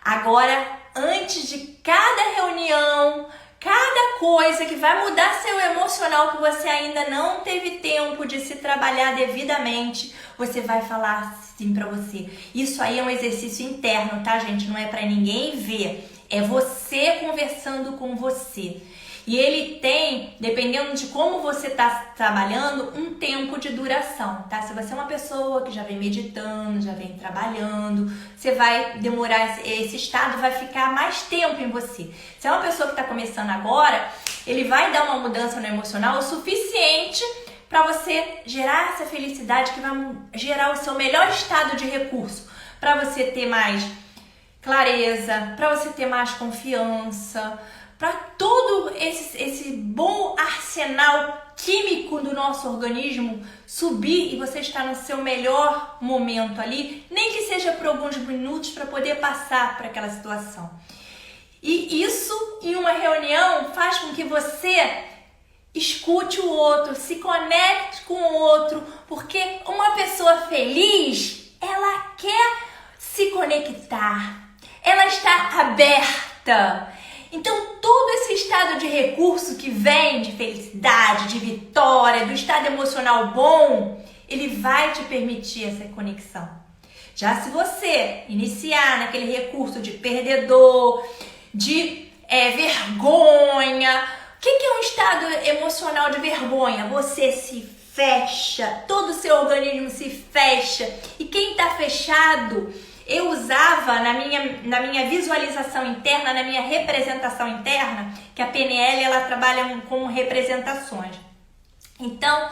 Agora, antes de cada reunião, cada coisa que vai mudar seu emocional, que você ainda não teve tempo de se trabalhar devidamente, você vai falar assim pra você. Isso aí é um exercício interno, tá, gente? Não é pra ninguém ver. É você conversando com você. E ele tem, dependendo de como você está trabalhando, um tempo de duração, tá? Se você é uma pessoa que já vem meditando, já vem trabalhando, você vai demorar, esse estado vai ficar mais tempo em você. Se é uma pessoa que está começando agora, ele vai dar uma mudança no emocional o suficiente para você gerar essa felicidade, que vai gerar o seu melhor estado de recurso, para você ter mais clareza, para você ter mais confiança, para todo esse bom arsenal químico do nosso organismo subir e você estar no seu melhor momento ali, nem que seja por alguns minutos, para poder passar por aquela situação. E isso em uma reunião faz com que você escute o outro, se conecte com o outro, porque uma pessoa feliz, ela quer se conectar, ela está aberta. Então, todo esse estado de recurso que vem de felicidade, de vitória, do estado emocional bom, ele vai te permitir essa conexão. Já se você iniciar naquele recurso de perdedor, de vergonha, o que é um estado emocional de vergonha? Você se fecha, todo o seu organismo se fecha. E quem está fechado, eu usava na minha visualização interna, na minha representação interna, que a PNL ela trabalha com representações. Então,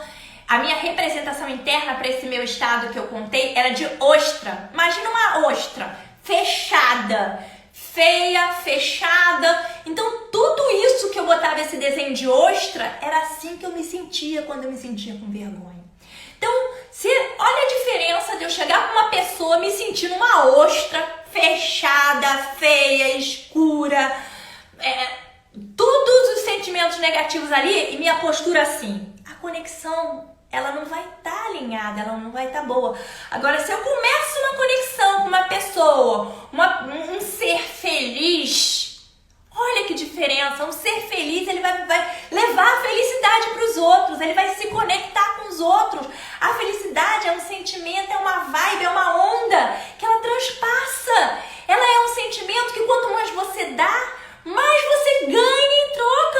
a minha representação interna para esse meu estado que eu contei era de ostra. Imagina uma ostra fechada, feia, fechada. Então, tudo isso que eu botava esse desenho de ostra, era assim que eu me sentia quando eu me sentia com vergonha. Então, olha a diferença de eu chegar com uma pessoa me sentindo uma ostra fechada, feia, escura, todos os sentimentos negativos ali e minha postura assim. A conexão, ela não vai estar alinhada, ela não vai estar boa. Agora, se eu começo uma conexão com uma pessoa, um ser feliz, olha que diferença. Um ser feliz, ele vai levar a felicidade para os outros, ele vai se conectar com os outros. A felicidade é um sentimento, é uma vibe, é uma onda que ela transpassa. Ela é um sentimento que quanto mais você dá, mais você ganha em troca.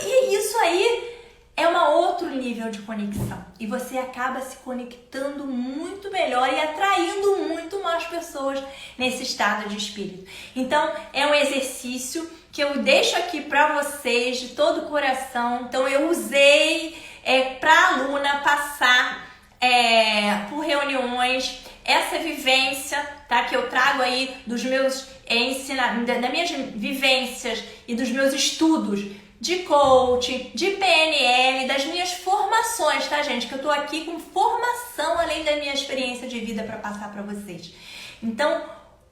E isso aí é um outro nível de conexão. E você acaba se conectando muito melhor e atraindo muito mais pessoas nesse estado de espírito. Então, é um exercício que eu deixo aqui para vocês de todo o coração. Então, eu usei para a aluna passar por reuniões essa vivência, tá? Que eu trago aí dos meus das minhas vivências e dos meus estudos de coaching, de PNL, das minhas formações, tá, gente? Que eu tô aqui com formação além da minha experiência de vida para passar para vocês. Então,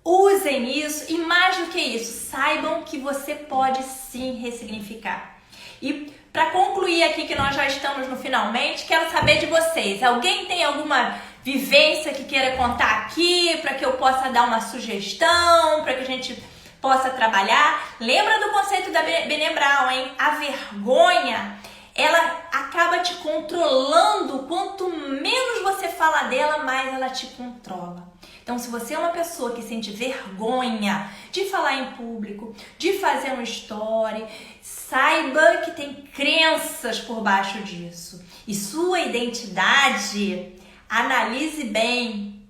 usem isso e mais do que isso, saibam que você pode sim ressignificar. E para concluir aqui que nós já estamos no finalmente, quero saber de vocês. Alguém tem alguma vivência que queira contar aqui para que eu possa dar uma sugestão, para que a gente possa trabalhar? Lembra do conceito da Brené Brown, hein? A vergonha, ela acaba te controlando. Quanto menos você fala dela, mais ela te controla. Então, se você é uma pessoa que sente vergonha de falar em público, de fazer uma story, saiba que tem crenças por baixo disso. E sua identidade, analise bem,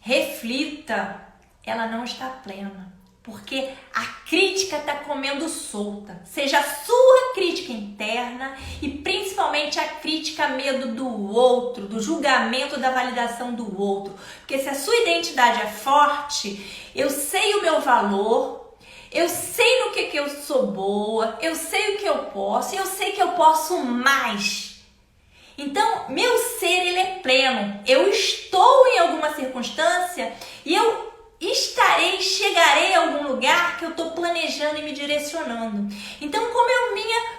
reflita, ela não está plena. Porque a crítica está comendo solta. Seja a sua crítica interna e principalmente a crítica medo do outro, do julgamento, da validação do outro. Porque se a sua identidade é forte, eu sei o meu valor, eu sei no que eu sou boa, eu sei o que eu posso e eu sei que eu posso mais. Então, meu ser, ele é pleno. Eu estou em alguma circunstância e eu chegarei a algum lugar que eu estou planejando e me direcionando. Então, como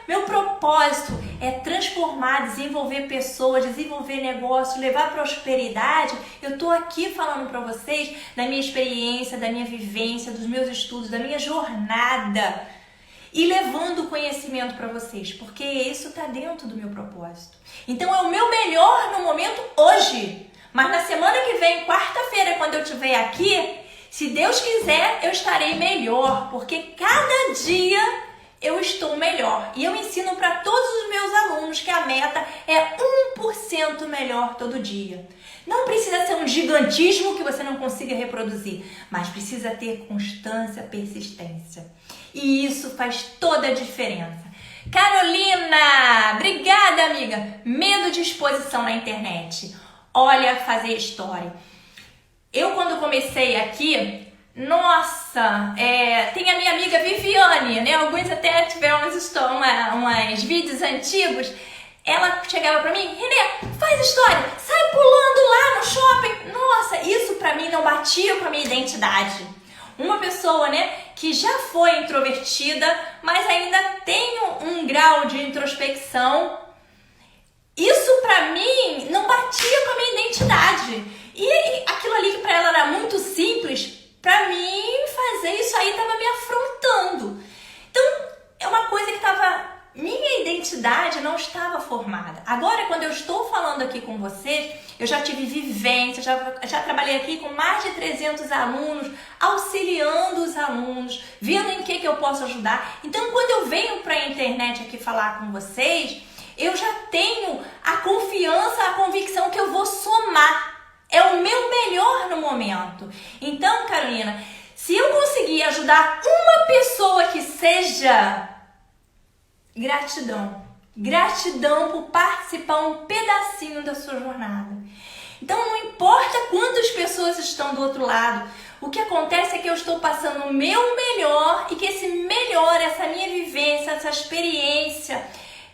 meu propósito é transformar, desenvolver pessoas, desenvolver negócio, levar prosperidade, eu estou aqui falando para vocês da minha experiência, da minha vivência, dos meus estudos, da minha jornada e levando conhecimento para vocês, porque isso está dentro do meu propósito. Então, é o meu melhor no momento hoje. Mas na semana que vem, quarta-feira, quando eu estiver aqui, se Deus quiser, eu estarei melhor, porque cada dia eu estou melhor. E eu ensino para todos os meus alunos que a meta é 1% melhor todo dia. Não precisa ser um gigantismo que você não consiga reproduzir, mas precisa ter constância, persistência. E isso faz toda a diferença. Carolina, obrigada, amiga. Medo de exposição na internet. Olha, fazer história. Eu, quando comecei aqui, nossa, tem a minha amiga Viviane, né? Alguns até tiveram uns vídeos antigos. Ela chegava pra mim, Renê, faz história, sai pulando lá no shopping. Nossa, isso pra mim não batia com a minha identidade. Uma pessoa, né, que já foi introvertida, mas ainda tem um grau de introspecção. Isso pra mim não batia com a minha identidade. E aquilo ali que pra ela era muito simples, pra mim fazer isso aí tava me afrontando. Então, é uma coisa que minha identidade não estava formada. Agora, quando eu estou falando aqui com vocês, eu já tive vivência, já trabalhei aqui com mais de 300 alunos, auxiliando os alunos, vendo em que eu posso ajudar. Então, quando eu venho pra internet aqui falar com vocês, eu já tenho a confiança, a convicção que eu vou somar. É o meu melhor no momento. Então, Carolina, se eu conseguir ajudar uma pessoa que seja, gratidão. Gratidão por participar um pedacinho da sua jornada. Então, não importa quantas pessoas estão do outro lado, o que acontece é que eu estou passando o meu melhor e que esse melhor, essa minha vivência, essa experiência,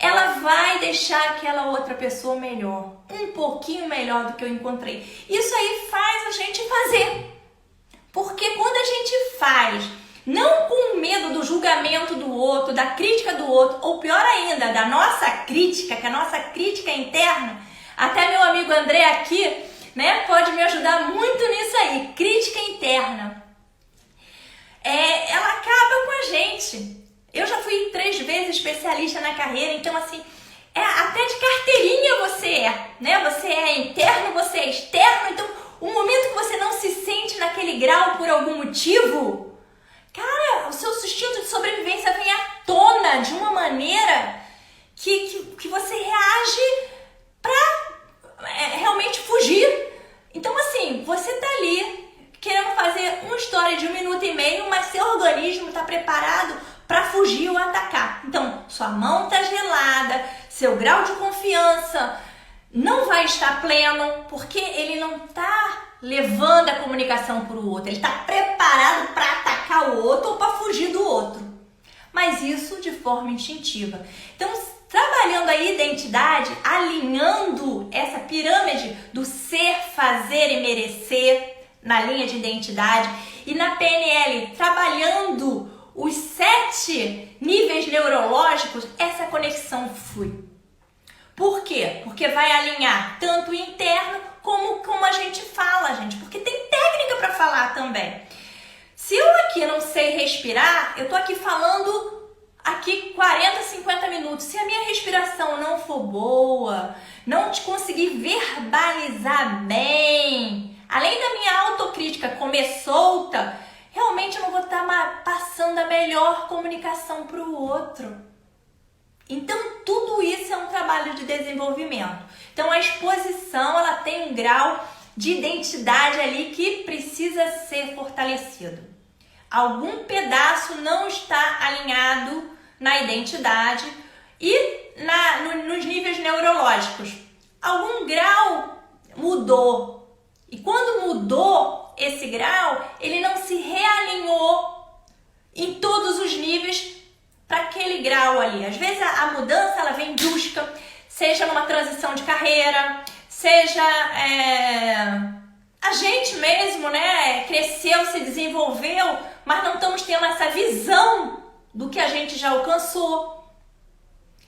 ela vai deixar aquela outra pessoa melhor, um pouquinho melhor do que eu encontrei. Isso aí faz a gente fazer. Porque quando a gente faz, não com medo do julgamento do outro, da crítica do outro, ou pior ainda, da nossa crítica, que a nossa crítica interna, até meu amigo André aqui, né, pode me ajudar muito nisso aí, crítica interna. Ela acaba com a gente. Eu já fui 3 vezes especialista na carreira, então assim, até de carteirinha você né? Você é interno, você é externo, então o momento que você não se sente naquele grau por algum motivo, cara, o seu instinto de sobrevivência vem à tona de uma maneira que você reage pra realmente fugir. Então assim, você tá ali querendo fazer uma história de 1 minuto e meio, mas seu organismo tá preparado para fugir ou atacar. Então, sua mão tá gelada, seu grau de confiança não vai estar pleno, porque ele não tá levando a comunicação para o outro, ele tá preparado para atacar o outro ou para fugir do outro. mas isso de forma instintiva. Então, trabalhando a identidade, alinhando essa pirâmide do ser, fazer e merecer na linha de identidade, e na PNL, trabalhando os 7 níveis neurológicos, essa conexão flui. Por quê? Porque vai alinhar tanto o interno como a gente fala, gente. Porque tem técnica para falar também. Se eu aqui não sei respirar, eu tô aqui falando 40, 50 minutos. Se a minha respiração não for boa, não te conseguir verbalizar bem, além da minha autocrítica comer solta, realmente eu não vou estar passando a melhor comunicação para o outro. Então, tudo isso é um trabalho de desenvolvimento. Então, a exposição, ela tem um grau de identidade ali que precisa ser fortalecido. Algum pedaço não está alinhado na identidade e nos níveis neurológicos. Algum grau mudou. E quando mudou esse grau, ele não se realinhou em todos os níveis para aquele grau ali. Às vezes a mudança ela vem brusca, seja numa transição de carreira, seja a gente mesmo, né, cresceu, se desenvolveu, mas não estamos tendo essa visão do que a gente já alcançou.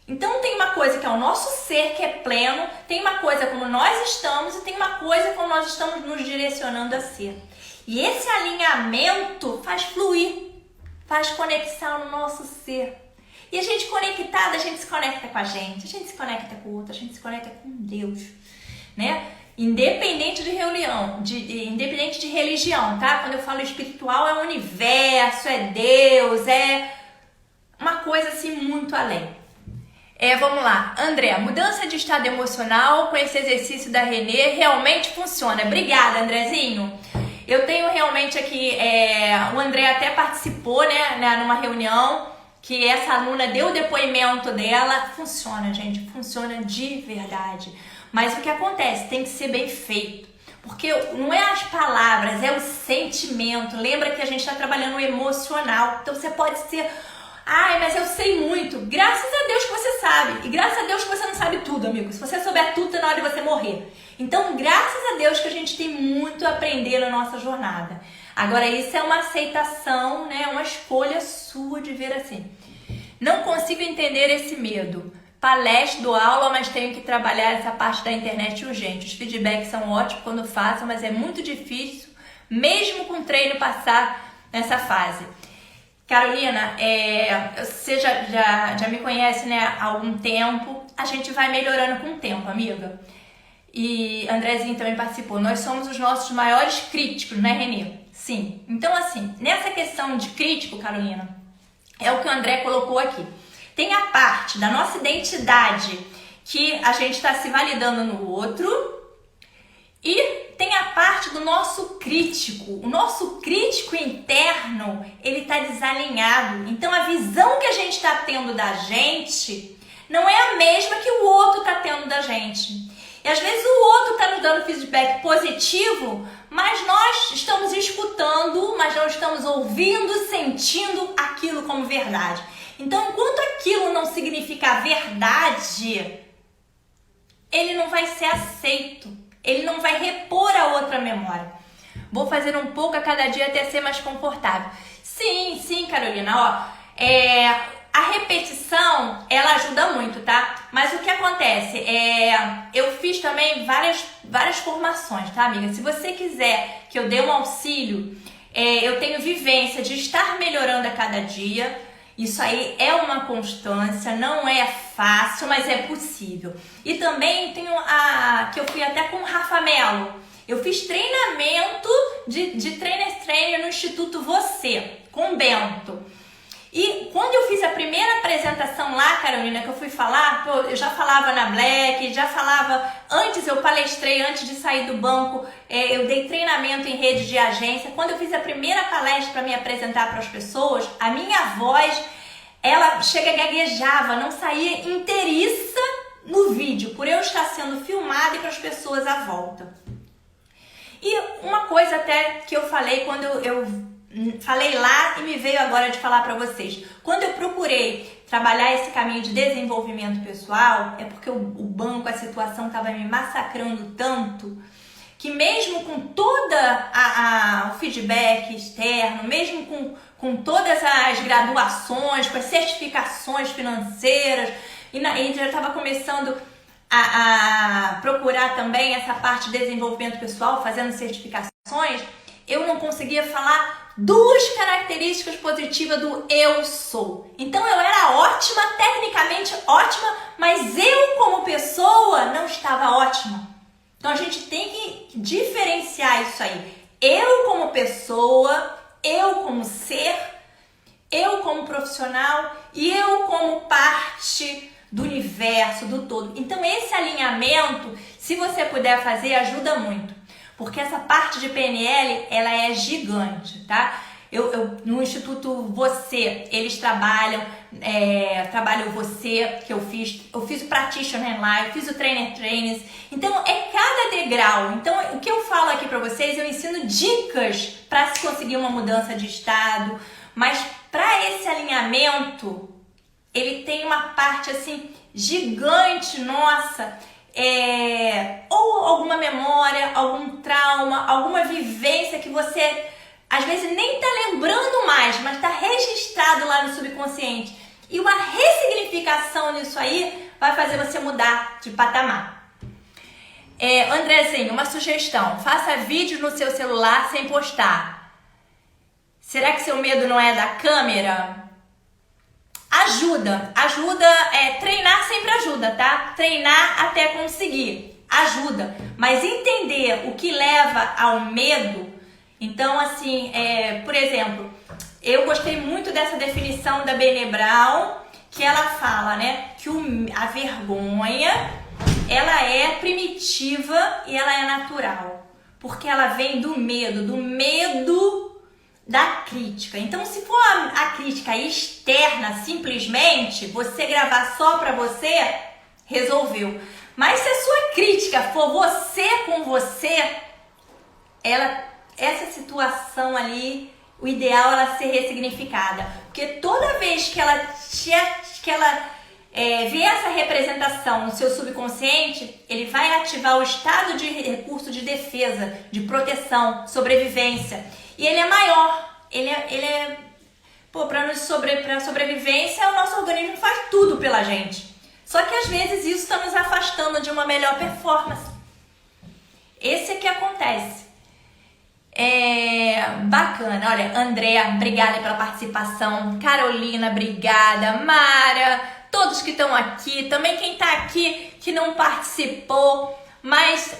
Então tem uma coisa que é o nosso ser, que é pleno, tem uma coisa como nós estamos e tem uma coisa como nós estamos nos direcionando a ser. E esse alinhamento faz fluir, faz conexão no nosso ser. E a gente conectada, a gente se conecta com a gente se conecta com o outro, a gente se conecta com Deus, né? Independente de independente de religião, tá? Quando eu falo espiritual, é o universo, é Deus, é uma coisa assim muito além. Vamos lá, André, mudança de estado emocional com esse exercício da Renê realmente funciona. Obrigada, Andrezinho. Eu tenho realmente aqui, o André até participou, né, numa reunião, que essa aluna deu o depoimento dela. Funciona, gente, funciona de verdade. Mas o que acontece? Tem que ser bem feito. Porque não é as palavras, é o sentimento. Lembra que a gente está trabalhando o emocional. Então você pode ser... Ai, mas eu sei muito. Graças a Deus que você sabe. E graças a Deus que você não sabe tudo, amigo. Se você souber tudo, é na hora de você morrer. Então, graças a Deus que a gente tem muito a aprender na nossa jornada. Agora, isso é uma aceitação, né? Uma escolha sua de ver assim. Não consigo entender esse medo. Palestra, dou aula, mas tenho que trabalhar essa parte da internet urgente. Os feedbacks são ótimos quando faço, mas é muito difícil, mesmo com treino, passar nessa fase. Carolina, você já me conhece, né, há algum tempo. A gente vai melhorando com o tempo, amiga. E Andrezinho também participou. Nós somos os nossos maiores críticos, né, Renê? Sim. Então, assim, nessa questão de crítico, Carolina, é o que o André colocou aqui. Tem a parte da nossa identidade que a gente está se validando no outro e tem a parte do nosso crítico. O nosso crítico interno, ele está desalinhado. Então, a visão que a gente está tendo da gente não é a mesma que o outro está tendo da gente. E às vezes o outro está nos dando feedback positivo, mas nós estamos escutando, mas não estamos ouvindo, sentindo aquilo como verdade. Então, enquanto aquilo não significa verdade, ele não vai ser aceito. Ele não vai repor a outra memória. Vou fazer um pouco a cada dia até ser mais confortável. Sim, Carolina, ó. A repetição, ela ajuda muito, tá? Mas o que acontece? Eu fiz também várias formações, tá, amiga? Se você quiser que eu dê um auxílio, eu tenho vivência de estar melhorando a cada dia. Isso aí é uma constância, não é fácil, mas é possível. E também tenho que eu fui até com o Rafa Mello. Eu fiz treinamento de trainer no Instituto Você, com o Bento. E quando eu fiz a primeira apresentação lá, Carolina, que eu fui falar, eu já falava na Black, já falava, eu palestrei antes de sair do banco, eu dei treinamento em rede de agência. Quando eu fiz a primeira palestra para me apresentar para as pessoas, a minha voz, ela gaguejava, não saía inteiriça no vídeo, por eu estar sendo filmada e para as pessoas à volta. E uma coisa até que eu falei quando eu falei lá e me veio agora de falar para vocês. Quando eu procurei trabalhar esse caminho de desenvolvimento pessoal, é porque o banco, a situação estava me massacrando tanto, que mesmo com toda o feedback externo, mesmo com todas as graduações, com as certificações financeiras, e já estava começando a procurar também essa parte de desenvolvimento pessoal, fazendo certificações, eu não conseguia falar duas características positivas do eu sou. Então eu era ótima, tecnicamente ótima, mas eu como pessoa não estava ótima. Então a gente tem que diferenciar isso aí. Eu como pessoa, eu como ser, eu como profissional e eu como parte do universo, do todo. Então esse alinhamento, se você puder fazer, ajuda muito. Porque essa parte de PNL, ela é gigante, tá? No Instituto Você, eles trabalham Você, que eu fiz o Practitioner lá, eu fiz o Trainers. Então, é cada degrau. Então, o que eu falo aqui pra vocês, eu ensino dicas para se conseguir uma mudança de estado, mas para esse alinhamento, ele tem uma parte, assim, gigante, nossa, ou alguma memória, algum trauma, alguma vivência que você às vezes nem tá lembrando mais, mas tá registrado lá no subconsciente. E uma ressignificação nisso aí vai fazer você mudar de patamar. Andrezinho, uma sugestão. Faça vídeo no seu celular sem postar. Será que seu medo não é da câmera? Ajuda. Treinar sempre ajuda, tá? Treinar até conseguir. Ajuda. Mas entender o que leva ao medo. Então, assim, por exemplo, eu gostei muito dessa definição da Brené Brown, que ela fala, né, que a vergonha, ela é primitiva e ela é natural, porque ela vem do medo da crítica. Então, se for a crítica externa, simplesmente, você gravar só pra você, resolveu. Mas se a sua crítica for você com você, essa situação ali, o ideal é ela ser ressignificada. Porque toda vez que ela vê essa representação no seu subconsciente, ele vai ativar o estado de recurso de defesa, de proteção, sobrevivência. E ele é maior. Pra sobrevivência, o nosso organismo faz tudo pela gente. Só que às vezes isso está nos afastando de uma melhor performance. Esse é que acontece. Bacana, olha, Andréa, obrigada pela participação, Carolina, obrigada, Mara, todos que estão aqui, também quem tá aqui que não participou, mas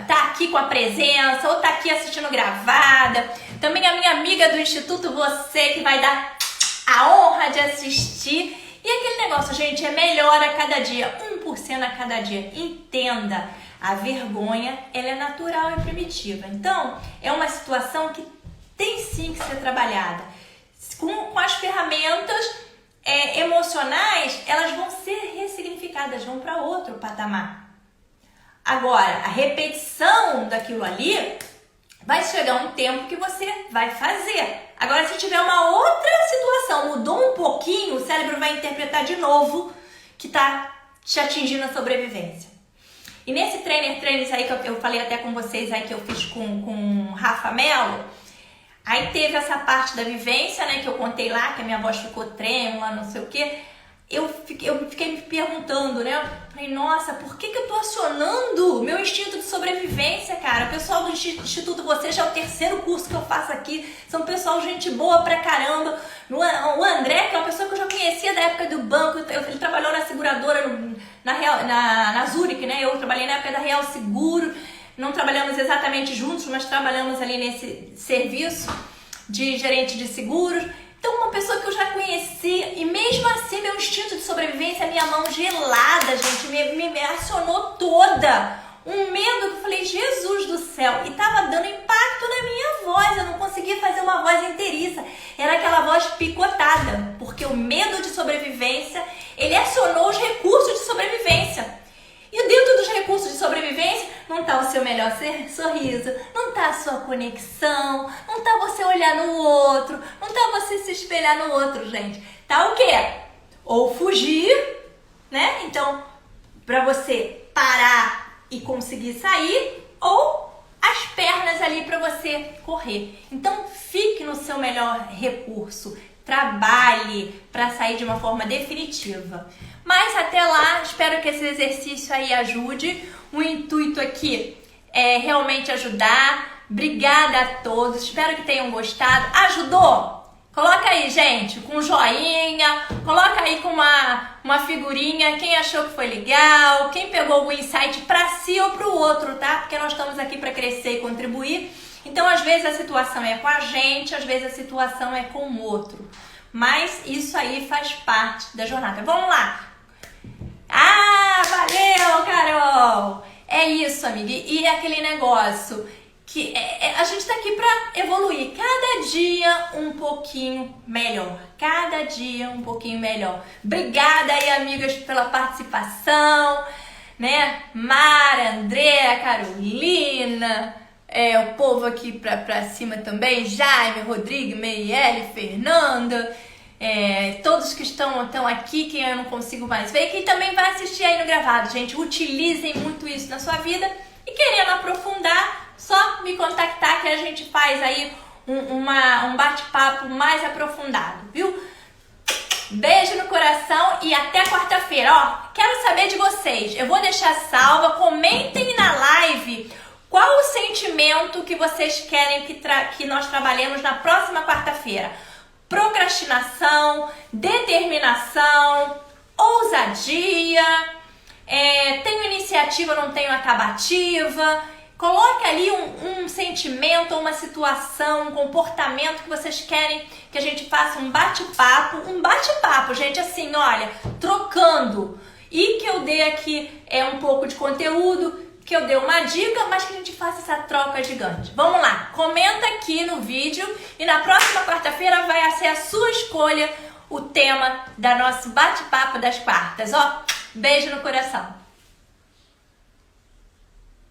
tá aqui com a presença, ou tá aqui assistindo gravada, também a minha amiga do Instituto Você, que vai dar a honra de assistir, e aquele negócio, gente, melhor a cada dia, 1% a cada dia, entenda. A vergonha, ela é natural e primitiva. Então, é uma situação que tem sim que ser trabalhada. Com as ferramentas emocionais, elas vão ser ressignificadas, vão para outro patamar. Agora, a repetição daquilo ali, vai chegar um tempo que você vai fazer. Agora, se tiver uma outra situação, mudou um pouquinho, o cérebro vai interpretar de novo que está te atingindo a sobrevivência. E nesse Trainers aí que eu falei até com vocês aí que eu fiz com Rafa Mello, aí teve essa parte da vivência, né, que eu contei lá, que a minha voz ficou trêmula, não sei o quê. Eu fiquei me perguntando, né, falei, nossa, por que eu tô acionando meu instinto de sobrevivência, cara? O pessoal do Instituto Você já é o 3º curso que eu faço aqui, são pessoal gente boa pra caramba. O André, que é uma pessoa que eu já conhecia da época do banco, ele trabalhou na seguradora, na Zurich, né? Eu trabalhei na época da Real Seguro, não trabalhamos exatamente juntos, mas trabalhamos ali nesse serviço de gerente de seguros. Então, uma pessoa que eu já conhecia, e mesmo assim, meu instinto de sobrevivência, minha mão gelada, gente, me acionou toda. Um medo que eu falei, Jesus do céu, e tava dando impacto na minha voz, eu não conseguia fazer uma voz inteiriça, era aquela voz picotada, porque o medo de sobrevivência, ele acionou os recursos de sobrevivência. E dentro dos recursos de sobrevivência, não não tá o seu melhor sorriso, não tá a sua conexão, não tá você olhar no outro, não tá você se espelhar no outro, gente. Tá o quê? Ou fugir, né? Então, pra você parar e conseguir sair, ou as pernas ali pra você correr. Então, fique no seu melhor recurso. Trabalhe para sair de uma forma definitiva. Mas até lá, espero que esse exercício aí ajude. O intuito aqui é realmente ajudar. Obrigada a todos, espero que tenham gostado. Ajudou? Coloca aí, gente, com um joinha, coloca aí com uma figurinha, quem achou que foi legal, quem pegou algum insight para si ou para o outro, tá? Porque nós estamos aqui para crescer e contribuir. Então, às vezes a situação é com a gente, às vezes a situação é com o outro. Mas isso aí faz parte da jornada. Vamos lá! Ah, valeu, Carol! É isso, amiga. E é aquele negócio que a gente tá aqui pra evoluir. Cada dia um pouquinho melhor. Cada dia um pouquinho melhor. Obrigada aí, amigas, pela participação, né? Mara, Andréa, Carolina... o povo aqui pra cima também, Jaime, Rodrigo, Meiele, Fernanda, todos que estão aqui, quem eu não consigo mais ver, quem também vai assistir aí no gravado, gente, utilizem muito isso na sua vida e querendo aprofundar, só me contactar que a gente faz aí um bate-papo mais aprofundado, viu? Beijo no coração e até quarta-feira, ó, quero saber de vocês, eu vou deixar salva, comentem na live qual o sentimento que vocês querem que nós trabalhemos na próxima quarta-feira? Procrastinação, determinação, ousadia, tenho iniciativa, não tenho acabativa. Coloque ali um sentimento, uma situação, um comportamento que vocês querem que a gente faça um bate-papo, gente, assim, olha, trocando. E que eu dê aqui um pouco de conteúdo, que eu dei uma dica, mas que a gente faça essa troca gigante. Vamos lá, comenta aqui no vídeo e na próxima quarta-feira vai ser a sua escolha o tema da nosso bate-papo das quartas, ó. Beijo no coração.